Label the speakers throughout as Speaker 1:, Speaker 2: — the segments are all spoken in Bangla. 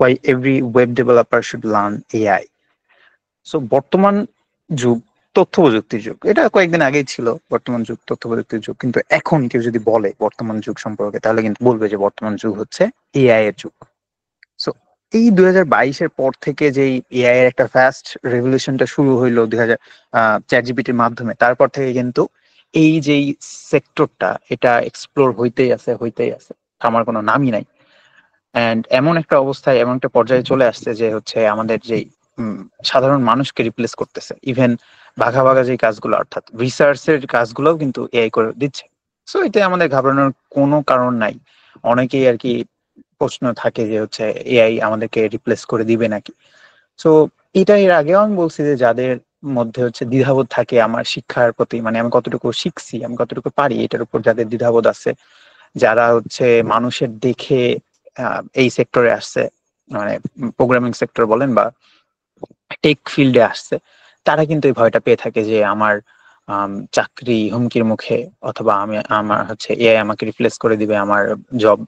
Speaker 1: why every web developer should learn AI. So বর্তমান যুগ তথ্য প্রযুক্তির যুগ, এটা কয়েকদিন আগেই ছিল বর্তমান যুগ তথ্য প্রযুক্তির যুগ, কিন্তু এখন কেউ যদি বলে বর্তমান যুগ সম্পর্কে তাহলে কিন্তু বলবে যে বর্তমান যুগ হচ্ছে এআই এর যুগ। সো এই 2022-এর পর থেকে যেই এআই এর একটা ফাস্ট রেভলিউশনটা শুরু হইলো 2000 চ্যাট জিপিটির মাধ্যমে, তারপর থেকে কিন্তু এই যেই সেক্টরটা এটা এক্সপ্লোর হইতেই আছে, আমার কোনো নামই নাই। এন্ড এমন একটা অবস্থায়, এমন একটা পর্যায়ে চলে আসছে যে হচ্ছে আমাদের যেই সাধারণ মানুষকে রিপ্লেস করতেছে। ইভেন বাঘা বাঘা যে কাজগুলো, অর্থাৎ রিসার্চের কাজগুলোও কিন্তু এআই করে দিচ্ছে। সো এতে আমাদের ঘাবড়ানোর কোনো কারণ নাই। অনেকেই আর কি প্রশ্ন থাকে যে হচ্ছে এআই আমাদেরকে রিপ্লেস করে দিবে নাকি। সো এটা এর আগেও আমি বলছি যে যাদের মধ্যে হচ্ছে দ্বিধাবোধ থাকে আমার শিক্ষার প্রতি, মানে আমি কতটুকু শিখছি, আমি কতটুকু পারি, এটার উপর যাদের দ্বিধাবোধ আছে, যারা হচ্ছে মানুষের দেখে এই সেক্টরে আসছে, মানে প্রোগ্রামিং সেক্টর বলেন বা টেক ফিল্ডে আসছে, তারা কিন্তু এই ভয়টা পেয়ে থাকে যে আমার চাকরি হুমকির মুখে, অথবা আমার হচ্ছে এআই আমাকে রিপ্লেস করে দিবে, আমার জব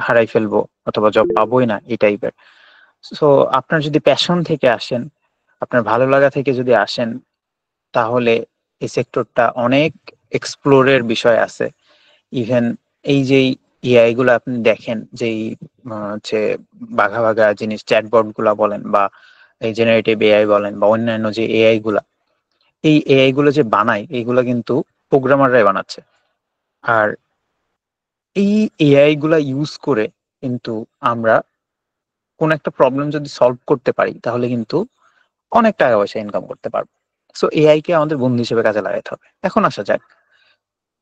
Speaker 1: হারাই ফেলবো, অথবা জব পাবোই না, এই টাইপের। সো আপনার যদি প্যাশন থেকে আসেন, আপনার ভালো লাগা থেকে যদি আসেন, তাহলে এই সেক্টরটা অনেক এক্সপ্লোরের বিষয় আছে। ইভেন এই যে এআই গুলো আপনি দেখেন, যেই হচ্ছে বাঘা বাঘা জিনিস, চ্যাটবট গুলা বলেন বা এই জেনারেটিভ এআই বলেন বা অন্যান্য যে এআই গুলা, এই এআই গুলো যে বানায় এইগুলা কিন্তু প্রোগ্রামাররাই বানাচ্ছে। আর এই এআই গুলা ইউজ করে কিন্তু আমরা কোন একটা প্রবলেম যদি সলভ করতে পারি তাহলে কিন্তু অনেক টাকা পয়সা ইনকাম করতে পারবো। সো এআই কে আমাদের বন্ধু হিসেবে কাজে লাগাতে হবে। এখন আসা যাক,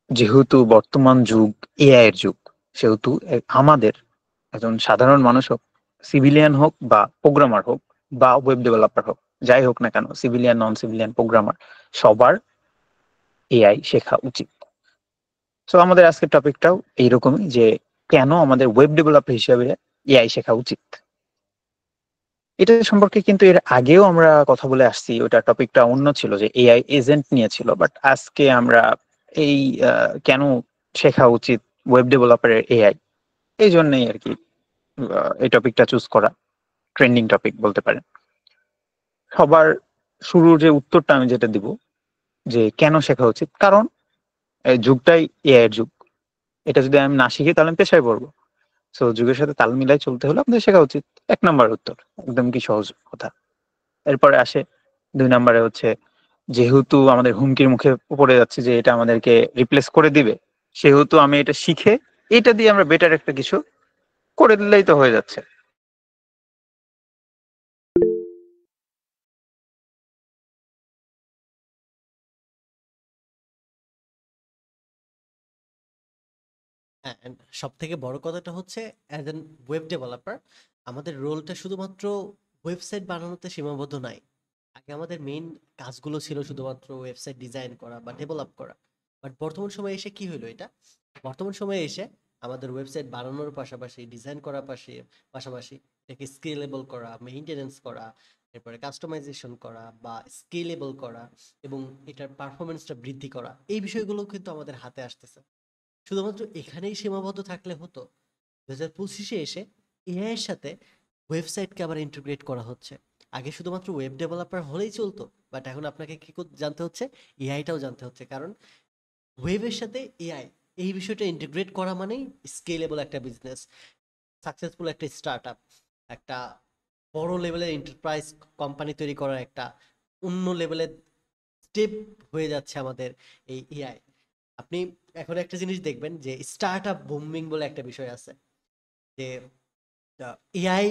Speaker 1: যেহেতু বর্তমান যুগ এআই এর যুগ, সেহেতু আমাদের একজন সাধারণ মানুষ হোক, সিভিলিয়ান হোক বা প্রোগ্রামার হোক বা ওয়েব ডেভেলপার হোক, যাই হোক না কেন, সিভিলিয়ান নন সিভিলিয়ান প্রোগ্রামার, সবার এআই শেখা উচিত। সো আমাদের আজকের টপিকটাও এইরকমই, যে কেন আমাদের ওয়েব ডেভেলপার হিসেবে এআই শেখা উচিত। এটা সম্পর্কে কিন্তু এর আগেও আমরা কথা বলে আসছি, ওটা টপিকটা অন্য ছিল, যে এআই এজেন্ট নিয়ে ছিল। বাট আজকে আমরা এই কেন শেখা উচিত ওয়েব ডেভেলপারের এআই, এই জন্যই আর কি এই টপিকটা চুজ করা, ট্রেন্ডিং টপিক বলতে পারেন। সবার শুরুর যে উত্তরটা আমি যেটা দিব, যে কেন শেখা উচিত, কারণ এই যুগটাই এআই এর যুগ। এটা যদি আমি না শিখি তাহলে আমি পেছায় পড়বো। সো যুগের সাথে তাল মিলাই চলতে হলে আমাদের শেখা উচিত, 1 নম্বর উত্তর। একদম কি সহজ কথা। এরপরে আসে 2 নম্বরে হচ্ছে, যেহেতু আমাদের হুমকির মুখে পড়ে যাচ্ছে যে এটা আমাদেরকে রিপ্লেস করে দিবে, সেহেতু আমি এটা শিখে এটা দিয়ে আমরা বেটার একটা কিছু করে দিলেই তো হয়ে যাচ্ছে।
Speaker 2: হ্যাঁ, সব থেকে বড় কথাটা হচ্ছে অ্যাজ এন ওয়েব ডেভেলপার আমাদের রোলটা শুধুমাত্র ওয়েবসাইট বানানোতে সীমাবদ্ধ নাই। আগে আমাদের মেইন কাজগুলো ছিল শুধুমাত্র ওয়েবসাইট ডিজাইন করা বা ডেভেলপ করা। বাট বর্তমান সময়ে এসে কি হলো এটা? বর্তমান সময়ে এসে আমাদের ওয়েবসাইট বানানোর পাশাপাশি ডিজাইন করার পাশাপাশি এটাকে স্কেলেবল করা, মেইনটেনেন্স করা, এরপরে কাস্টমাইজেশন করা বা স্কেলেবল করা এবং এটার পারফরমেন্সটা বৃদ্ধি করা, এই বিষয়গুলো কিন্তু আমাদের হাতে আসতেছে। শুধুমাত্র এখানেই সীমাবদ্ধ থাকলে হতো? 2025-এ এসে এআই এর সাথে ওয়েবসাইটকে আবার ইন্টিগ্রেট করা হচ্ছে। আগে শুধুমাত্র ওয়েব ডেভেলপার হলেই চলতো, বাট এখন আপনাকে কি জানতে হচ্ছে? এআইটাও জানতে হচ্ছে, কারণ ওয়েবের সাথে এআই এই বিষয়টা ইন্টিগ্রেট করা মানেই স্কেলেবল একটা বিজনেস, সাকসেসফুল একটা স্টার্টআপ, একটা বড় লেভেলের এন্টারপ্রাইজ কোম্পানি তৈরি করার একটা অন্য লেভেলের স্টেপ হয়ে যাচ্ছে আমাদের এই এআই। আপনি এখন একটা জিনিস দেখবেন যে স্টার্টআপ বুমিং বলে একটা বিষয় আছে, যে এআই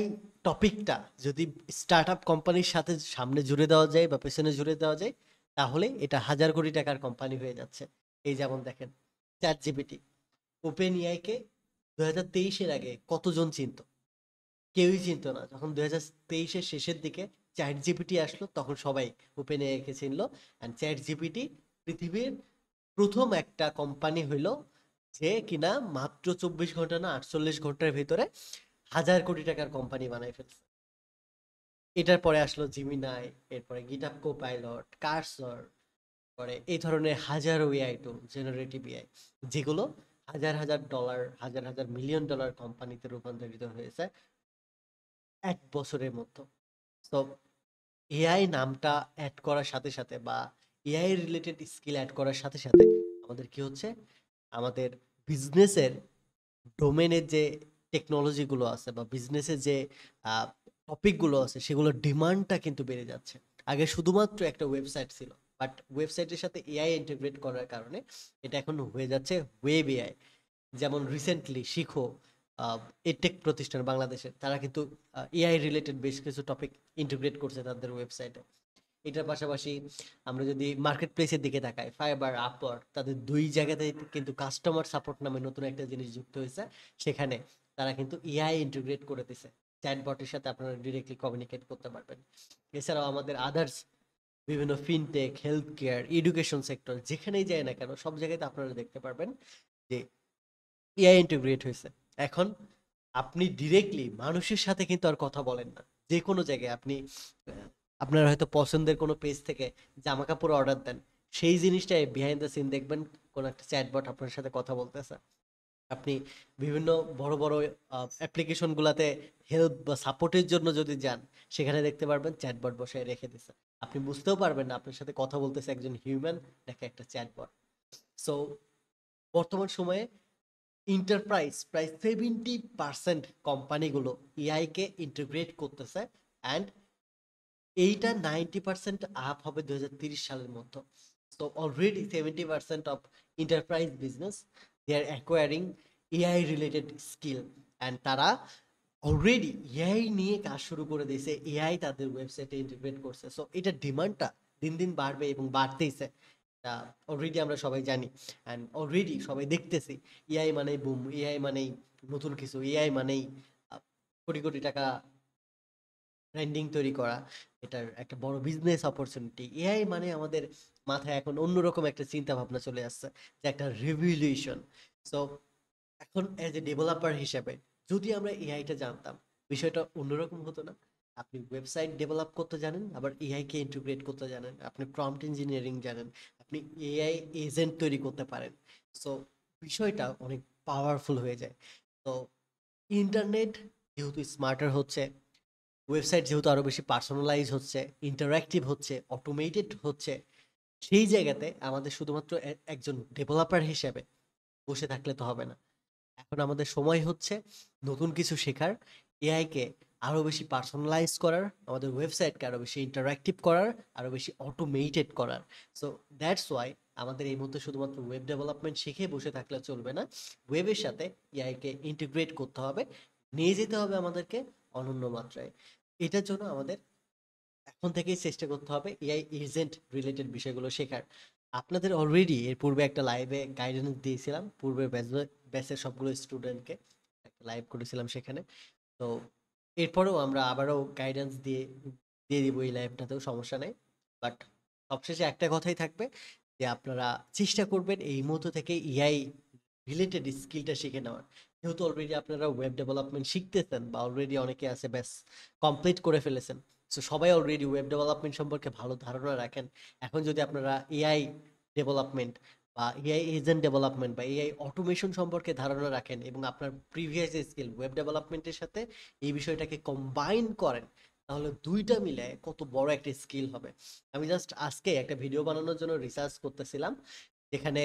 Speaker 2: টপিকটা যদি স্টার্টআপ কোম্পানির সাথে সামনে জুড়ে দেওয়া যায় বা পেছনে জুড়ে দেওয়া যায়, তাহলে এটা হাজার কোটি টাকার কোম্পানি হয়ে যাচ্ছে। এই যেমন দেখেন চ্যাট জিপিটি, ওপেন এআইকে 2023-এর আগে কতজন চিনত? কেউই চিনত না। যখন 2023-এর শেষের দিকে চ্যাট জিপিটি আসলো তখন সবাই ওপেন এআইকে চিনলো। অ্যান্ড চ্যাট জিপিটি পৃথিবীর প্রথম একটা কোম্পানি হইলো যে কিনা মাত্র 24 ঘন্টা না 48 ঘন্টার ভিতরে হাজার কোটি টাকার কোম্পানি বানাই ফেলছে। এটার পরে আসলো জিমিনাই, এরপরে গিটহাব কোপাইলট, কার্সর, পরে এই ধরনের হাজারো এআই টুল, জেনারেটিভ এআই, যেগুলো হাজার হাজার ডলার, হাজার হাজার মিলিয়ন ডলার কোম্পানিতে রূপান্তরিত হয়েছে 1 বছরের মতো। তো এআই নামটা অ্যাড করার সাথে সাথে বা এআই রিলেটেড স্কিল অ্যাড করার সাথে সাথে আমাদের কি হচ্ছে, আমাদের বিজনেসের ডোমেনের যে টেকনোলজিগুলো আছে বা বিজনেসের যে টপিকগুলো আছে সেগুলোর ডিমান্ডটা কিন্তু বেড়ে যাচ্ছে। আগে শুধুমাত্র একটা ওয়েবসাইট ছিল, বাট ওয়েবসাইটের সাথে এআই ইন্টিগ্রেট করার কারণে এটা এখন হয়ে যাচ্ছে ওয়েব এআই। যেমন রিসেন্টলি শিখো, এডটেক প্রতিষ্ঠান বাংলাদেশের, তারা কিন্তু এআই রিলেটেড বেশ কিছু টপিক ইন্টিগ্রেট করছে তাদের ওয়েবসাইটে। এটার পাশাপাশি আমরা যদি মার্কেট প্লেসের দিকে তাকাই, ফাইবার, আপওয়ার্ক, তাদের দুই জায়গাতে কিন্তু কাস্টমার সাপোর্ট নামে নতুন একটা জিনিস যুক্ত হয়েছে। সেখানে তারা কিন্তু এআই ইন্টিগ্রেট করে দিছে, চ্যাটবটের সাথে আপনারা ডিরেক্টলি কমিউনিকেট করতে পারবেন। এছাড়াও আমাদের আদার্স বিভিন্ন fintech, health care, education sector, যেখানেই যায় না কেন সব জায়গাতে আপনারা দেখতে পারবেন যে এআই ইন্টিগ্রেট হয়েছে। এখন আপনি ডিরেক্টলি মানুষের সাথে কিন্তু আর কথা বলেন না। যে কোনো জায়গায় আপনি আপনার হয়তো পছন্দের কোনো পেজ থেকে জামা কাপড় অর্ডার দেন, সেই জিনিসটাই বিহাইন্ড দ্য সিন দেখবেন কোন একটা চ্যাটবট আপনার সাথে কথা বলতেছে। আপনি বিভিন্ন বড় বড় অ্যাপ্লিকেশন গুলাতে হেল্প বা সাপোর্টের জন্য যদি যান, সেখানে দেখতে পারবেন চ্যাটবট বসায় রেখে দিছে। আপনি বুঝতেও পারবেন না আপনার সাথে কথা বলতেছে একজন হিউম্যান নাকি একটা চ্যাটবট। সো বর্তমান সময়ে এন্টারপ্রাইজ প্রায় 70% কোম্পানিগুলো এআই কে ইন্টিগ্রেট করতেছে, অ্যান্ড এইটা 90% আপ হবে 2030 সালের মধ্যে। So already 70% of enterprise business they are acquiring AI related skill, and তারা অলরেডি এআই নিয়ে কাজ শুরু করে দিয়েছে, এআই তাদের ওয়েবসাইটে ইন্টিগ্রেট করছে। সো এটা ডিমান্ডটা দিন দিন বাড়বে এবং বাড়তেইছে, অলরেডি আমরা সবাই জানি, অ্যান্ড অলরেডি সবাই দেখতেছি। এআই মানেই বুম, এআই মানেই নতুন কিছু, এআই মানেই কোটি কোটি টাকা ব্র্যান্ডিং তৈরি করা, এটার একটা বড় বিজনেস অপরচুনিটি। এআই মানে আমাদের মাথায় এখন অন্যরকম একটা চিন্তা ভাবনা চলে আসছে, যে একটা রিভলিউশন। সো এখন এজ এ ডেভেলপার হিসেবে যদি আমরা এআইটা জানতাম, বিষয়টা অন্যরকম হতো না? আপনি ওয়েবসাইট ডেভেলপ করতে জানেন, আবার এআই কে ইন্টিগ্রেট করতে জানেন, আপনি প্রম্পট ইঞ্জিনিয়ারিং জানেন, আপনি এআই এজেন্ট তৈরি করতে পারেন। সো বিষয়টা অনেক পাওয়ারফুল হয়ে যায়। তো ইন্টারনেট যেহেতু স্মার্টার হচ্ছে, ওয়েবসাইট যেহেতু আরো বেশি পার্সোনালাইজ হচ্ছে, ইন্টারঅ্যাক্টিভ হচ্ছে, অটোমেটেড হচ্ছে, সেই জায়গাতে আমাদের শুধুমাত্র একজন ডেভেলপার হিসেবে বসে থাকলে তো হবে না। এখন আমাদের সময় হচ্ছে নতুন কিছু শেখার, এআই কে আরো বেশি পার্সোনালাইজ করার, আমাদের ওয়েবসাইটকে আরো বেশি ইন্টারঅ্যাক্টিভ করার, আরো বেশি অটোমেটেড করার। সো দ্যাটস ওয়াই আমাদের এই মুহূর্তে শুধুমাত্র ওয়েব ডেভেলপমেন্ট শিখে বসে থাকলে চলবে না, ওয়েবের সাথে এআই কে ইন্টিগ্রেট করতে হবে, নিয়ে যেতে হবে আমাদেরকে অনন্য মাত্রায়। এটার জন্য আমাদের এখন থেকেই চেষ্টা করতে হবে এআই এজেন্ট রিলেটেড বিষয়গুলো শেখার। আপনাদের অলরেডি এর পূর্বে একটা লাইভে গাইডেন্স দিয়েছিলাম, পূর্বের ব্যাচের সবগুলো স্টুডেন্টকে একটা লাইভ করেছিলাম সেখানে। তো এরপরেও আমরা আবারও গাইডেন্স দিয়ে দিয়ে দিব এই লাইভটাতেও, সমস্যা নেই। বাট সবশেষে একটা কথাই থাকবে, যে আপনারা চেষ্টা করবেন এই মুহূর্ত থেকে এআই রিলেটেড স্কিলটা শিখে নেওয়ার। যেহেতু অলরেডি আপনারা ওয়েব ডেভেলপমেন্ট শিখতেছেন বা অলরেডি অনেকে আছে ব্যাস কমপ্লিট করে ফেলেছেন, সো সবাই অলরেডি ওয়েব ডেভেলপমেন্ট সম্পর্কে ভালো ধারণা রাখেন। এখন যদি আপনারা এআই ডেভেলপমেন্ট বা এআই এজেন্ট ডেভেলপমেন্ট বা এআই অটোমেশন সম্পর্কে ধারণা রাখেন এবং আপনার প্রিভিয়াস স্কিল ওয়েব ডেভেলপমেন্টের সাথে এই বিষয়টাকে কম্বাইন করেন, তাহলে দুইটা মিলে কত বড় একটা স্কিল হবে। আমি জাস্ট আজকে একটা ভিডিও বানানোর জন্য রিসার্চ করতেছিলাম, যেখানে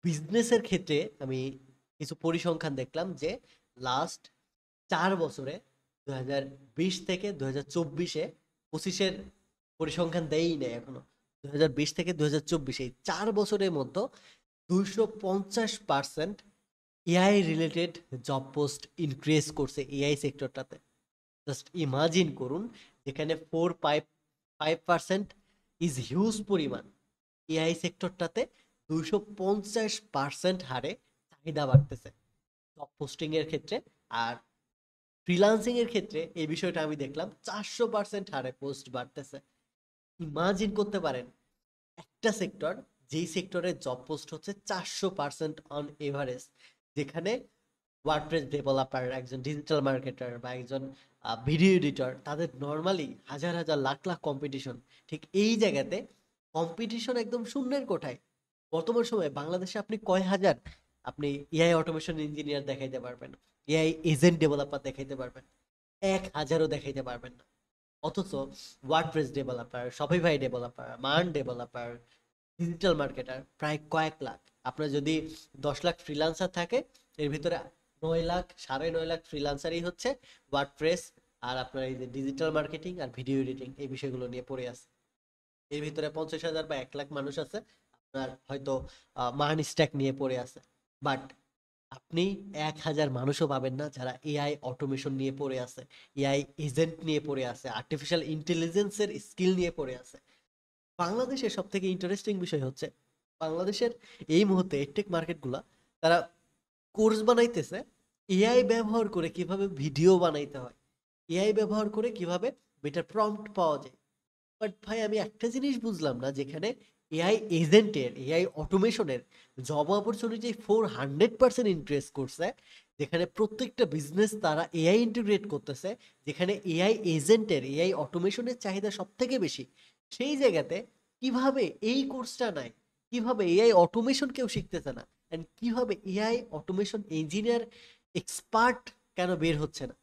Speaker 2: বিজনেসের ক্ষেত্রে আমি কিছু পরিসংখ্যান দেখলাম যে লাস্ট 4 বছরে 2020 থেকে 2024-এ, 25-এর পরিসংখ্যান দেয়ই নেই এখনো, 2020 থেকে 2024 এই 4 বছরের মধ্যে 250% AI related job post increase করছে এআই সেক্টরটাতে। জাস্ট ইমাজিন করুন, যেখানে 4-5% ইজ হিউজ পরিমাণ, এআই সেক্টরটাতে 250% হারে চাহিদা বাড়তেছে জব পোস্টিং এর ক্ষেত্রে। আর ফ্রিল্যান্সিং এর ক্ষেত্রে এই বিষয়টা আমি দেখলাম 400% হারে পোস্ট বাড়তেছে। ইমাজিন করতে পারেন একটা সেক্টর, যেই সেক্টরে জব পোস্ট হচ্ছে 400% অন এভারেজ, যেখানে ওয়ার্ডপ্রেস ডেভেলপার, একজন ডিজিটাল মার্কেটার বা একজন ভিডিও এডিটর, তাদের নর্মালি হাজার হাজার লাখ লাখ কম্পিটিশন। ঠিক এই জায়গাতে কম্পিটিশন একদম শূন্যের কোঠায়। বর্তমান সময়ে বাংলাদেশে আপনি কয় হাজার আপনি এআই অটোমেশন ইঞ্জিনিয়ার দেখাইতে পারবেন, এআই এজেন্ট ডেভেলপার দেখাইতে পারবেন? 1000ও দেখাইতে পারবেন না। অথচ ওয়ার্ডপ্রেস ডেভেলপার, শপিফাই ডেভেলপার, মান ডেভেলপার, ডিজিটাল মার্কেটার প্রায় কয়েক লাখ। আপনার যদি 10 লাখ ফ্রিল্যান্সার থাকে, এর ভিতরে 9 লাখ, 9.5 লাখ ফ্রিল্যান্সারই হচ্ছে ওয়ার্ডপ্রেস আর আপনার এই যে ডিজিটাল মার্কেটিং আর ভিডিও এডিটিং এই বিষয়গুলো নিয়ে পড়ে আছে। এর ভিতরে 50,000 বা 1 লাখ মানুষ আছে আপনার হয়তো মান স্ট্যাক নিয়ে পড়ে আছে। বাট আপনি 1,000 মানুষও পাবেন না যারা এআই অটোমেশন নিয়ে পড়ে আছে, এআই এজেন্ট নিয়ে পড়ে আছে, আর্টিফিশিয়াল ইন্টেলিজেন্সের স্কিল নিয়ে পড়ে আছে। বাংলাদেশের সব থেকে ইন্টারেস্টিং বিষয় হচ্ছে বাংলাদেশের এই মুহূর্তে এডটেক মার্কেটগুলা তারা কোর্স বানাইতেছে এআই ব্যবহার করে কিভাবে ভিডিও বানাইতে হয়, এআই ব্যবহার করে কিভাবে বেটার প্রম্পট পাওয়া যায়। বাট ভাই আমি একটা জিনিস বুঝলাম না, যেখানে এআই এজেন্টের, এআই অটোমেশনের জব অপরচুনিটি 400% ইনক্রিজ করছে, যেখানে প্রত্যেকটা বিজনেস তারা এআই ইন্টিগ্রেট করতেছে, যেখানে এআই এজেন্টের, এআই অটোমেশনের চাহিদা সব থেকে বেশি, সেই জায়গাতে কিভাবে এই কোর্সটা নাই, কিভাবে এআই অটোমেশন কেউ শিখতেছে না, অ্যান্ড কিভাবে এআই অটোমেশন ইঞ্জিনিয়ার এক্সপার্ট কেন বের হচ্ছে না?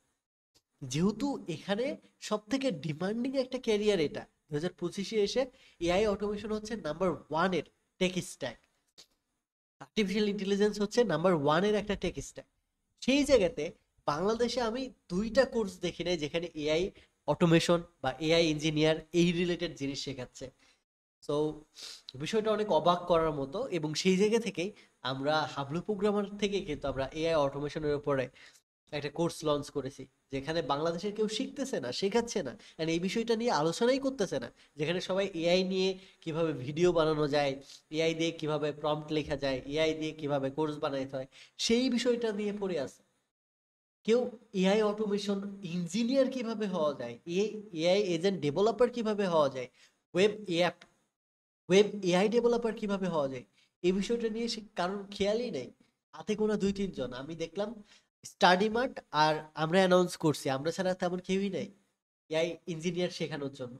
Speaker 2: যেহেতু এখানে সব থেকে ডিমান্ডিং একটা ক্যারিয়ার, এটা 2025-এ এসে এআই অটোমেশন হচ্ছে নাম্বার 1 এর টেক স্ট্যাক, আর্টিফিশিয়াল ইন্টেলিজেন্স হচ্ছে নাম্বার 1 এর একটা টেক স্ট্যাক। সেই জায়গাতে বাংলাদেশে আমি 2টা কোর্স দেখি নাই যেখানে এআই অটোমেশন বা এআই ইঞ্জিনিয়ার এই রিলেটেড জিনিস শেখাচ্ছে। সো বিষয়টা অনেক অবাক করার মতো, এবং সেই জায়গা থেকেই আমরা হাবলু প্রোগ্রামার থেকে কিন্তু আমরা এআই অটোমেশনের উপরে একটা কোর্স লঞ্চ করেছি, যেখানে বাংলাদেশের কেউ শিখতেছে না, শেখাচ্ছে না, and এই বিষয়টা নিয়ে আলোচনাই করতেছে না, যেখানে সবাই এআই নিয়ে কিভাবে ভিডিও বানানো যায়, এআই দিয়ে কিভাবে প্রম্পট লেখা যায়, এআই দিয়ে কিভাবে কোর্স বানাইতে হয়, সেই বিষয়টা নিয়ে পড়ে আছে। কেউ এআই অটোমেশন ইঞ্জিনিয়ার কিভাবে হওয়া যায়, এআই এজেন্ট ডেভেলপার কিভাবে হওয়া যায়, web app, web AI developer কিভাবে হওয়া যায়, এই বিষয়টা নিয়ে সে কারণ খেয়ালই নেই। হাতে গোনা 2-3 জন আমি দেখলাম স্টাডি মার্ট, আর আমরা অ্যানাউন্স করছি, আমরা ছাড়া তেমন কেউই নাই এআই ইঞ্জিনিয়ার শেখানোর জন্য।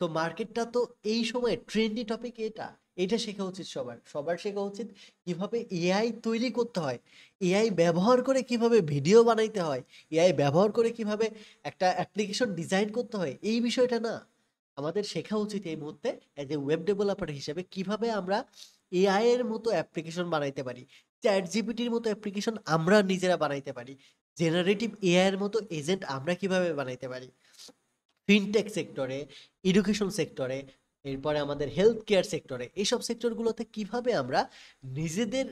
Speaker 2: তো মার্কেটটা তো এই সময় ট্রেন্ডি টপিক, এটা এটা শেখা উচিত সবার, সবার শেখা উচিত কিভাবে এআই তৈরি করতে হয়, এআই ব্যবহার করে কিভাবে ভিডিও বানাইতে হয়, এআই ব্যবহার করে কিভাবে একটা অ্যাপ্লিকেশন ডিজাইন করতে হয়, এই বিষয়টা না। আমাদের শেখা উচিত এই মুহূর্তে এজ এ ওয়েব ডেভেলপার হিসেবে কিভাবে আমরা এআই এর মতো অ্যাপ্লিকেশন বানাইতে পারি, চ্যাট জিপিটির মতো অ্যাপ্লিকেশন আমরা নিজেরা বানাইতে পারি, জেনারেটিভ এআই এর মতো এজেন্ট আমরা কিভাবে বানাইতে পারি ফিনটেক সেক্টরে, এডুকেশন সেক্টরে, এরপরে আমাদের হেলথ কেয়ার সেক্টরে, এইসব সেক্টরগুলোতে কিভাবে আমরা নিজেদের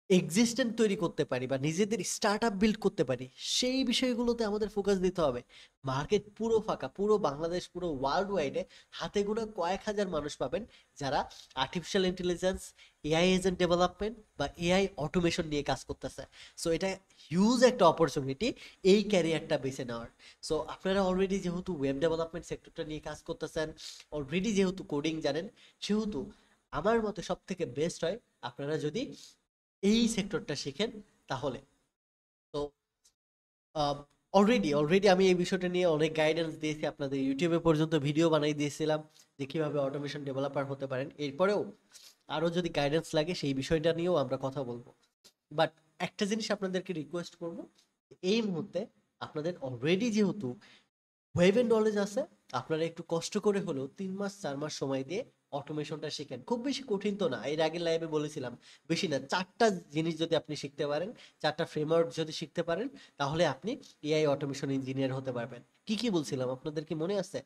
Speaker 2: এক্সিস্টেন্ট তৈরি করতে পারি বা নিজেদের স্টার্ট আপ বিল্ড করতে পারি, সেই বিষয়গুলোতে আমাদের ফোকাস দিতে হবে। মার্কেট পুরো ফাঁকা, পুরো বাংলাদেশ, পুরো ওয়ার্ল্ড ওয়াইডে হাতে গোনা কয়েক হাজার মানুষ পাবেন যারা artificial intelligence, AI agent development বা এআই অটোমেশন নিয়ে কাজ করতেছে। সো এটা হিউজ একটা অপরচুনিটি এই ক্যারিয়ারটা বেছে নেওয়ার। সো আপনারা অলরেডি যেহেতু ওয়েব ডেভেলপমেন্ট সেক্টরটা নিয়ে কাজ করতেছেন, অলরেডি যেহেতু কোডিং জানেন, সেহেতু আমার মতে সব থেকে বেস্ট হয় আপনারা যদি এই সেক্টরটা শিখেন তাহলে। তো অলরেডি অলরেডি আমি এই বিষয়টা নিয়ে অনেক গাইডেন্স দিয়েছি, আপনাদের ইউটিউবে পর্যন্ত ভিডিও বানাই দিয়েছিলাম যে কিভাবে অটোমেশন ডেভেলপার হতে পারেন। এরপরেও আরো যদি গাইডেন্স লাগে সেই বিষয়টা নিয়েও আমরা কথা বলবো। বাট একটা জিনিস আপনাদেরকে রিকোয়েস্ট করব, এই মুহূর্তে আপনাদের অলরেডি যেহেতু ওয়েবের নলেজ আছে, আপনারা একটু কষ্ট করে হলেও 3 মাস 4 মাস সময় দিয়ে অটোমেশনটা শিখেন। খুব বেশি কঠিন তো না, এর আগের লাইভে বলেছিলাম বেশি না, 4টা জিনিস যদি আপনি শিখতে পারেন, 4টা ফ্রেমওয়ার্ক যদি শিখতে পারেন, তাহলে আপনি এআই অটোমেশন ইঞ্জিনিয়ার হতে পারবেন। কি কি বলছিলাম আপনাদের কি মনে আছে?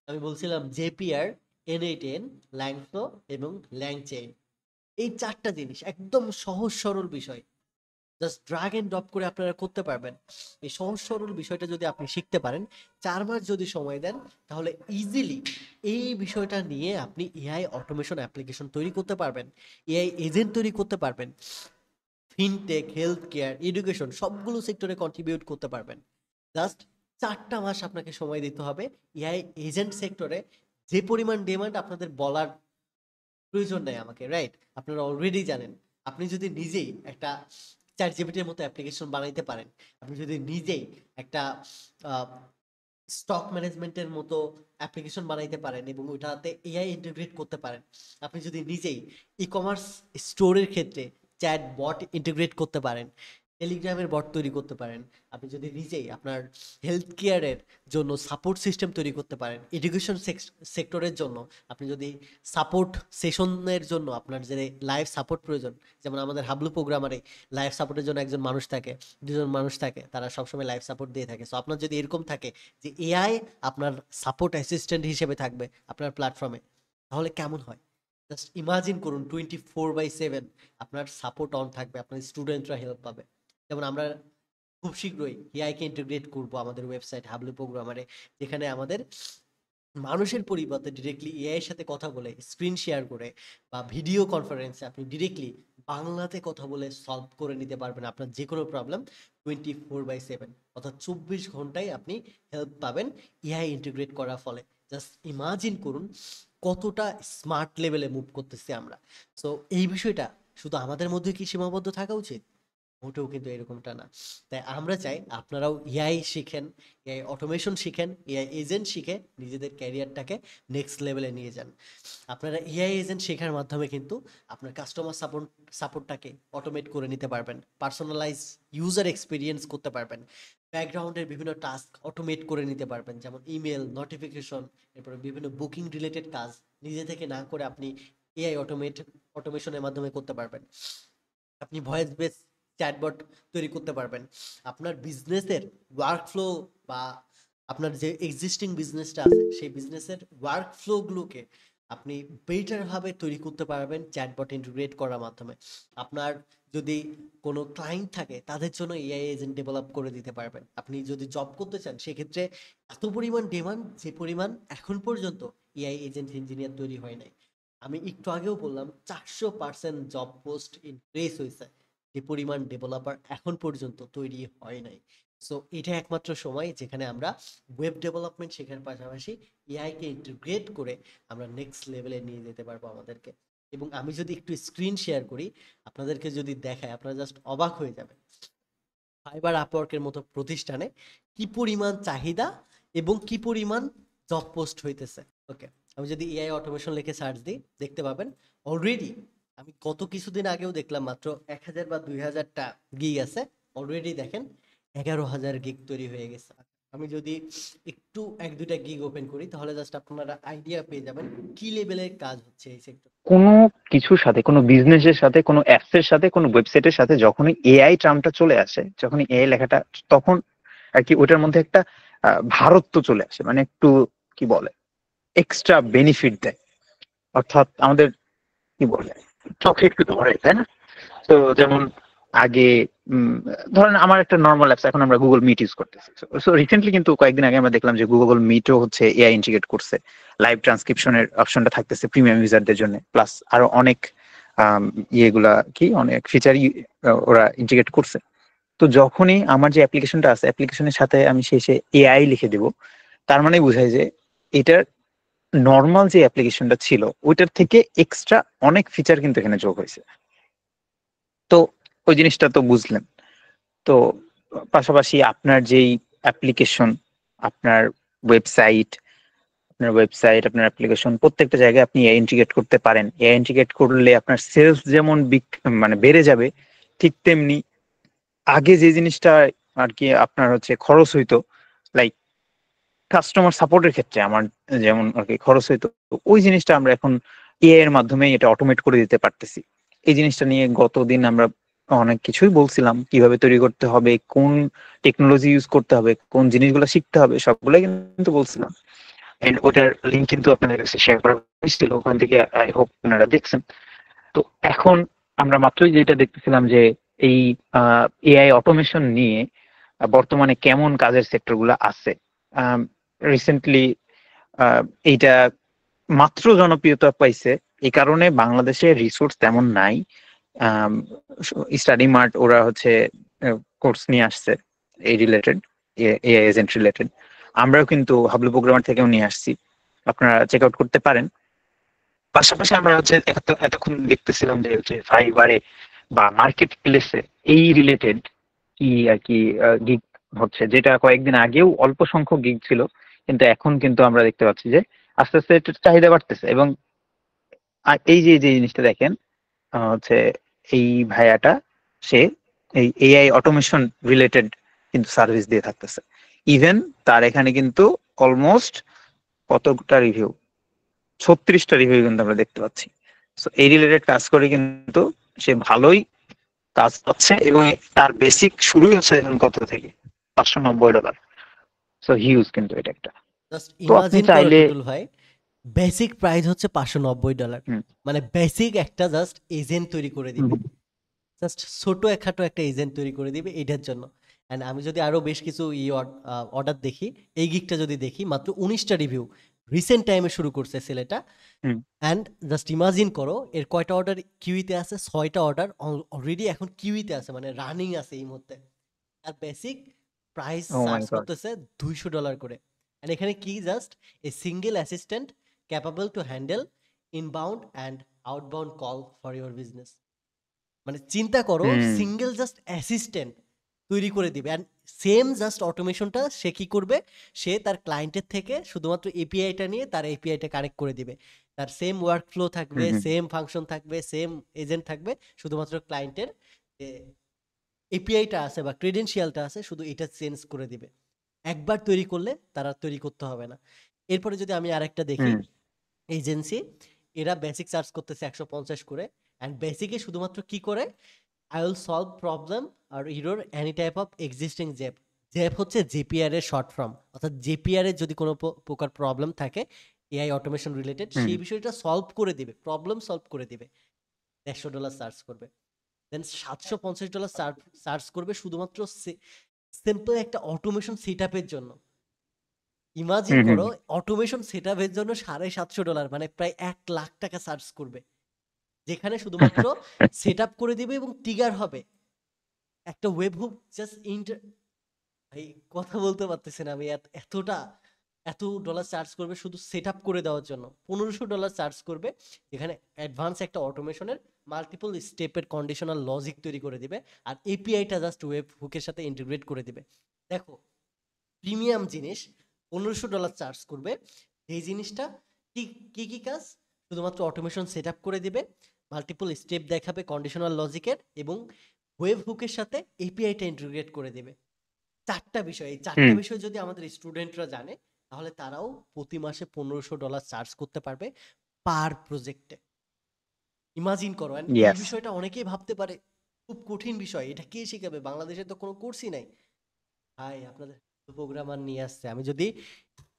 Speaker 2: আমি বলছিলাম জেপিআর, N8N, ল্যাংফ্লো এবং ল্যাংচেইন। এই 4টা জিনিস একদম সহজ সরল বিষয়, জাস্ট ড্রাগ এন্ড ড্রপ করে আপনারা করতে পারবেন। এই সহজ সরল বিষয়টা যদি আপনি শিখতে পারেন, 4 মাস যদি সময় দেন, তাহলে ইজিলি এই বিষয়টা নিয়ে আপনি এআই অটোমেশন অ্যাপ্লিকেশন তৈরি করতে পারবেন, এআই এজেন্ট তৈরি করতে পারবেন, ফিনটেক, হেলথ কেয়ার, এডুকেশন সবগুলো সেক্টরে কন্ট্রিবিউট করতে পারবেন। জাস্ট 4টা মাস আপনাকে সময় দিতে হবে। এআই এজেন্ট সেক্টরে যে পরিমাণ ডিমান্ড আপনাদের বলার প্রয়োজন নেই আমাকে, রাইট? আপনারা অলরেডি জানেন। আপনি যদি নিজেই একটা চ্যাট জিপিটির মতো অ্যাপ্লিকেশন বানাইতে পারেন, আপনি যদি নিজেই একটা স্টক ম্যানেজমেন্টের মতো অ্যাপ্লিকেশন বানাইতে পারেন এবং ওইটাতে এআই ইন্টিগ্রেট করতে পারেন, আপনি যদি নিজেই ই কমার্স স্টোরের ক্ষেত্রে চ্যাট বট ইন্টিগ্রেট করতে পারেন, টেলিগ্রামের বট তৈরি করতে পারেন। আপনি যদি নিজেই আপনার হেলথ কেয়ারের জন্য সাপোর্ট সিস্টেম তৈরি করতে পারেন, এডুকেশন সেক্টরের জন্য আপনি যদি সাপোর্ট সেশনের জন্য আপনার যে লাইভ সাপোর্ট প্রয়োজন, যেমন আমাদের হাবলু প্রোগ্রামারে লাইভ সাপোর্টের জন্য একজন মানুষ থাকে, দুজন মানুষ থাকে, তারা সবসময় লাইভ সাপোর্ট দিয়ে থাকে। সো আপনার যদি এরকম থাকে যে এআই আপনার সাপোর্ট অ্যাসিস্ট্যান্ট হিসেবে থাকবে আপনার প্ল্যাটফর্মে, তাহলে কেমন হয়? জাস্ট ইমাজিন করুন 24/7 আপনার সাপোর্ট অন থাকবে, আপনার স্টুডেন্টরা হেল্প পাবে। যেমন আমরা খুব শীঘ্রই এআই কে ইন্টিগ্রেট করব আমাদের ওয়েবসাইট হাবলু প্রোগ্রামারে, যেখানে আমাদের মানুষের পরিবর্তে ডিরেক্টলি এআই এর সাথে কথা বলে, স্ক্রিন শেয়ার করে বা ভিডিও কনফারেন্সে আপনি ডিরেক্টলি বাংলাতে কথা বলে সলভ করে নিতে পারবেন আপনার যে কোনো প্রবলেম 24/7, অর্থাৎ 24 ঘন্টায় আপনি হেল্প পাবেন এআই ইন্টিগ্রেট করার ফলে। জাস্ট ইমাজিন করুন কতটা স্মার্ট লেভেলে মুভ করতেছি আমরা। সো এই বিষয়টা শুধু আমাদের মধ্যে কি সীমাবদ্ধ থাকা উচিত? মোটেও কিন্তু এরকমটা না। তাই আমরা চাই আপনারাও এআই শিখেন, এআই অটোমেশন শিখেন, এআই এজেন্ট শিখে নিজেদের ক্যারিয়ারটাকে নেক্সট লেভেলে নিয়ে যান। আপনারা এআই এজেন্ট শেখার মাধ্যমে কিন্তু আপনার কাস্টমার সাপোর্টটাকে অটোমেট করে নিতে পারবেন, পার্সোনালাইজ ইউজার এক্সপিরিয়েন্স করতে পারবেন, ব্যাকগ্রাউন্ডের বিভিন্ন টাস্ক অটোমেট করে নিতে পারবেন, যেমন ইমেল নোটিফিকেশন, এরপরে বিভিন্ন বুকিং রিলেটেড কাজ নিজে থেকে না করে আপনি এআই অটোমেশনের মাধ্যমে করতে পারবেন। আপনি ভয়েস বেস চ্যাটবট তৈরি করতে পারবেন। আপনার বিজনেসের ওয়ার্কফ্লো বা আপনার যে এক্সিস্টিং বিজনেসটা আছে সেই বিজনেসের ওয়ার্কফ্লোগুলোকে আপনি বেটার ভাবে তৈরি করতে পারবেন চ্যাটবট ইন্টিগ্রেট করার মাধ্যমে। আপনার যদি কোনো ক্লায়েন্ট থাকে তাদের জন্য এআই এজেন্ট ডেভেলপ করে দিতে পারবেন। আপনি যদি জব করতে চান সেক্ষেত্রে এত পরিমাণ ডিমান্ড, যে পরিমাণ এখন পর্যন্ত এআই এজেন্ট ইঞ্জিনিয়ার তৈরি হয় নাই। আমি একটু আগেও বললাম 400% জব পোস্ট ইনক্রিজ হয়েছে, যে পরিমাণ ডেভেলপার এখন পর্যন্ত তৈরি হয় নাই। সো এটা একমাত্র সময় যেখানে আমরা ওয়েব ডেভেলপমেন্ট শেখার পাশাপাশি এআই কে ইন্টিগ্রেট করে আমরা নেক্সট লেভেলে নিয়ে যেতে পারবো আমাদেরকে। এবং আমি যদি একটু স্ক্রিন শেয়ার করি আপনাদেরকে যদি দেখায়, আপনারা জাস্ট অবাক হয়ে যাবেন ফাইবার আপওয়ার্কের মতো প্রতিষ্ঠানে কি পরিমাণ চাহিদা এবং কি পরিমাণ জব পোস্ট হইতেছে। ওকে, আমি যদি এআই অটোমেশন লিখে সার্চ দিই দেখতে পাবেন অলরেডি, আমি গত কিছুদিন আগেও দেখলাম মাত্র 1000 বা 2000টা গিগ আছে, অলরেডি দেখেন 11,000 গিগ তৈরি হয়ে গেছে। আমি যদি একটু এক দুইটা গিগ ওপেন করি তাহলে জাস্ট আপনারা আইডিয়া পেয়ে যাবেন কি লেভেলের কাজ হচ্ছে এই সেক্টর।
Speaker 1: কোনো কিছুর সাথে, কোনো বিজনেসের সাথে, কোনো অ্যাপস এর সাথে, কোনো ওয়েবসাইটের সাথে যখনই এআই টার্মটা চলে আসে, যখনই এআই লেখাটা, তখন আর কি ওটার মধ্যে একটা ভারত্ব চলে আসে, মানে একটু কি বলে এক্সট্রা বেনিফিট দেয়। অর্থাৎ আমাদের কি বলে চোখে একটু ধরে, তাই না? তো যেমন আগে ধরেন আমার একটা নর্মাল অ্যাপস, এখন আমরা গুগল মিট ইউজ করতেছি। সো রিসেন্টলি কিন্তু কয়েকদিন আগে আমরা দেখলাম যে গুগল মিটও হচ্ছে এআই ইন্টিগ্রেট করছে, লাইভ ট্রান্সক্রিপশনের অপশনটা থাকতেছে প্রিমিয়াম ইউজারদের জন্য, প্লাস আরো অনেক ইয়েগুলা কি অনেক ফিচারই ওরা ইন্টিগ্রেট করছে। তো যখনই আমার যে অ্যাপ্লিকেশনটা আছে, অ্যাপ্লিকেশনের সাথে আমি শেষে এআই লিখে দিব, তার মানে বোঝায় যে এটার নর্মাল যে অ্যাপ্লিকেশনটা ছিল ওইটার থেকে এক্সট্রা অনেক ফিচার কিন্তু এখানে যোগ হয়েছে। তো ওই জিনিসটা তো বুঝলেন। তো পাশাপাশি আপনার যেই অ্যাপ্লিকেশন, আপনার ওয়েবসাইট, আপনার অ্যাপ্লিকেশন প্রত্যেকটা জায়গায় আপনি এআই ইন্টিগ্রেট করতে পারেন। এআই ইন্টিগ্রেট করলে আপনার সেলস যেমন মানে বেড়ে যাবে, ঠিক তেমনি আগে যে জিনিসটা আর কি আপনার হচ্ছে খরচ হইতো, লাইক কাস্টমার সাপোর্টের ক্ষেত্রে আমার যেমন আর কি খরচ হইতো, ওই জিনিসটা আমরা এখন এআই এর মাধ্যমে এটা অটোমেট করে দিতে পারতেছি। এই জিনিসটা নিয়ে গতদিন আমরা অনেক কিছুই বলছিলাম, কিভাবে তৈরি করতে হবে, কোন টেকনোলজি ইউজ করতে হবে, কোন জিনিসগুলো শিখতে হবে, সবগুলোই কিন্তু বলছিলাম। এন্ড ওটার লিঙ্ক কিন্তু আপনাদের কাছে শেয়ার করা হয়েছিল, ওখান থেকে আই হোপ আপনারা দেখছেন। তো এখন আমরা মাত্রই যেটা দেখতেছিলাম যে এই এআই অটোমেশন নিয়ে বর্তমানে কেমন কাজের সেক্টর গুলো আছে। রিসেন্টলি এইটা মাত্র জনপ্রিয়তা পাইছে, এই কারণে বাংলাদেশে রিসোর্স তেমন নাই। স্টাডি মার্ট ওরা হচ্ছে কোর্স নিয়ে আসছে এই রিলেটেড, এআই এজেন্ট রিলেটেড। আমরাও কিন্তু হাবলু প্রোগ্রামার থেকেও নিয়ে আসছি, আপনারা চেক আউট করতে পারেন। পাশাপাশি আমরা হচ্ছে এতক্ষণ দেখতেছিলাম যে হচ্ছে ফাইবারে বা মার্কেট প্লেসে এই রিলেটেড কি আর কি গিগ হচ্ছে, যেটা কয়েকদিন আগেও অল্প সংখ্যক গিগ ছিল, কিন্তু এখন কিন্তু আমরা দেখতে পাচ্ছি যে আস্তে আস্তে এটার চাহিদা বাড়তেছে। এবং এই যে যে জিনিসটা দেখেন হচ্ছে এই ভাইয়াটা, সে এই এআই অটোমেশন রিলেটেড কিন্তু সার্ভিস দিয়ে থাকতেছে। ইভেন তার এখানে কিন্তু অলমোস্ট কতটা রিভিউ, 36টা রিভিউ কিন্তু আমরা দেখতে পাচ্ছি। সো এই রিলেটেড কাজ করে কিন্তু সে ভালোই কাজ পাচ্ছে, এবং তার বেসিক শুরুই হচ্ছে এখন কত থেকে, $590। সো হিউজ কিন্তু এটা একটা।
Speaker 2: জাস্ট
Speaker 1: তো আপনি
Speaker 2: ইমাজিন করো
Speaker 1: চাইলে
Speaker 2: টুটুল ভাই, বেসিক প্রাইস হচ্ছে $590।
Speaker 1: হুম,
Speaker 2: মানে বেসিক একটা জাস্ট এজেন্ট তৈরি করে
Speaker 1: হুম,
Speaker 2: দিবে, জাস্ট ছোট খাটো একটা এজেন্ট তৈরি করে দিবে এটার জন্য। অ্যান্ড আমি যদি আরো বেশ কিছু অর্ডার দেখি, এই গিকটা যদি দেখি, মাত্র 19টা রিভিউ, রিসেন্ট টাইমে শুরু করছে ছেলেটা।
Speaker 1: হুম,
Speaker 2: অ্যান্ড জাস্ট ইমাজিন করো এর কয়টা অর্ডার কিউইতে আছে, 6টা অর্ডার অলরেডি এখন কিউইতে আছে, মানে রানিং আছে এই মুহূর্তে। আর বেসিক প্রাইস
Speaker 1: ও মাই
Speaker 2: চার্জ
Speaker 1: গড।
Speaker 2: করতেছে $200 করে। এন্ড এখানে কি, just a single assistant capable to handle inbound and outbound call for your business. মানে চিন্তা করো,
Speaker 1: হুম,
Speaker 2: সিঙ্গেল জাস্ট অ্যাসিস্ট্যান্ট তৈরি করে দিবে। অ্যান্ড সেম জাস্ট অটোমেশনটা সে কি করবে, সে তার ক্লায়েন্টের থেকে শুধুমাত্র এপিআইটা নিয়ে তার এপিআইটা কানেক্ট করে দিবে। তার সেম ওয়ার্ক ফ্লো থাকবে,
Speaker 1: হুম, হুম,
Speaker 2: সেম ফাংশন থাকবে, সেম এজেন্ট থাকবে, শুধুমাত্র ক্লায়েন্টের এপিআইটা আছে বা ক্রেডেনশিয়ালটা আছে, শুধু এটা চেঞ্জ করে দিবে। একবার তৈরি করলে তারা তৈরি করতে হবে না। এরপরে যদি আমি আরেকটা দেখি,
Speaker 1: হুম,
Speaker 2: এজেন্সি, এরা বেসিক চার্জ করতেছে 150 করে। অ্যান্ড বেসিকে শুধুমাত্র কি করে, আই উইল সলভ প্রবলেম আর হিরোর এনি টাইপ অফ এক্সিস্টিং জেপ। জেপ হচ্ছে জেপিআর এর শর্ট ফর্ম, অর্থাৎ জেপিআর এর যদি কোনো প্রকার প্রবলেম থাকে এআই অটোমেশন রিলেটেড,
Speaker 1: হুম,
Speaker 2: সেই বিষয়টা সলভ করে দিবে, প্রবলেম সলভ করে দিবে। $150 চার্জ করবে। দেন $750 চার্জ করবে শুধুমাত্র সিম্পল একটা অটোমেশন সেট আপের জন্য। ইমাজিন
Speaker 1: হুম, হুম,
Speaker 2: করো, অটোমেশন সেট আপের জন্য $750, মানে প্রায় $1,00,000 চার্জ করবে, যেখানে শুধুমাত্র সেট আপ করে দিবে এবং ট্রিগার হবে একটা ওয়েব হুক। জাস্ট ভাই কথা বলতে পারতেছি না আমি, এতটা এত ডলার চার্জ করবে শুধু সেট আপ করে দেওয়ার জন্য। $1,500 চার্জ করবে, যেখানে অ্যাডভান্স একটা অটোমেশনের মাল্টিপল স্টেপের কন্ডিশনাল লজিক তৈরি করে দিবে, আর এপিআইটা জাস্ট ওয়েব হুকের সাথে ইন্টিগ্রেট করে দিবে। দেখো, প্রিমিয়াম জিনিস $1,500 চার্জ করবে, এই জিনিসটা কি কি কি কাজ, শুধুমাত্র অটোমেশন সেট আপ করে দিবে, মাল্টিপল স্টেপ দেখাবে কন্ডিশনাল লজিকের, এবং ওয়েব হুকের সাথে এপিআইটা ইন্টিগ্রেট করে দিবে। 4টা বিষয়, এই 4টা
Speaker 1: হুম,
Speaker 2: বিষয় যদি আমাদের স্টুডেন্টরা জানে, তাহলে তারাও প্রতি মাসে $1,500 চার্জ করতে পারবে পার প্রজেক্টে। ইমাজিন করো। And এই
Speaker 1: ইয়েস।
Speaker 2: বিষয়টা অনেকেই ভাবতে পারে খুব কঠিন বিষয়, এটা কে শিখাবে, বাংলাদেশে তো কোনো কোর্সই নাই। ভাই আপনাদের প্রোগ্রামার নিয়ে আসছে। আমি যদি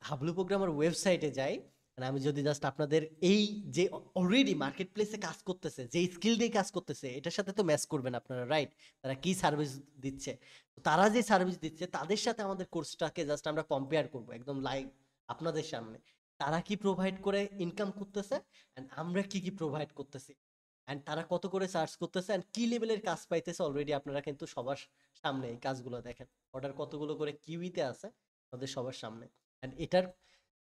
Speaker 2: হাবলু প্রোগ্রামার ওয়েবসাইটে যাই, মানে আমি যদি জাস্ট আপনাদের এই যে অলরেডি মার্কেট প্লেসে কাজ করতেছে, যে স্কিল দিয়ে কাজ করতেছে, এটার সাথে তো ম্যাচ করবেন আপনারা, রাইট? তারা কি সার্ভিস দিচ্ছে, তো তারা যে সার্ভিস দিচ্ছে তাদের সাথে আমাদের কোর্সটাকে জাস্ট আমরা কম্পেয়ার করব একদম লাইভ আপনাদের সামনে। তারা কি প্রোভাইড করে ইনকাম করতেছে, এন্ড আমরা কি কি প্রোভাইড করতেছি, এন্ড তারা কত করে চার্জ করতেছে, এন্ড কি লেভেলের কাজ পাইতেছে। অলরেডি আপনারা কিন্তু সবার সামনে এই কাজগুলো দেখেন, অর্ডার কতগুলো করে কিউইতে আছে আমাদের সবার সামনে। এন্ড এটার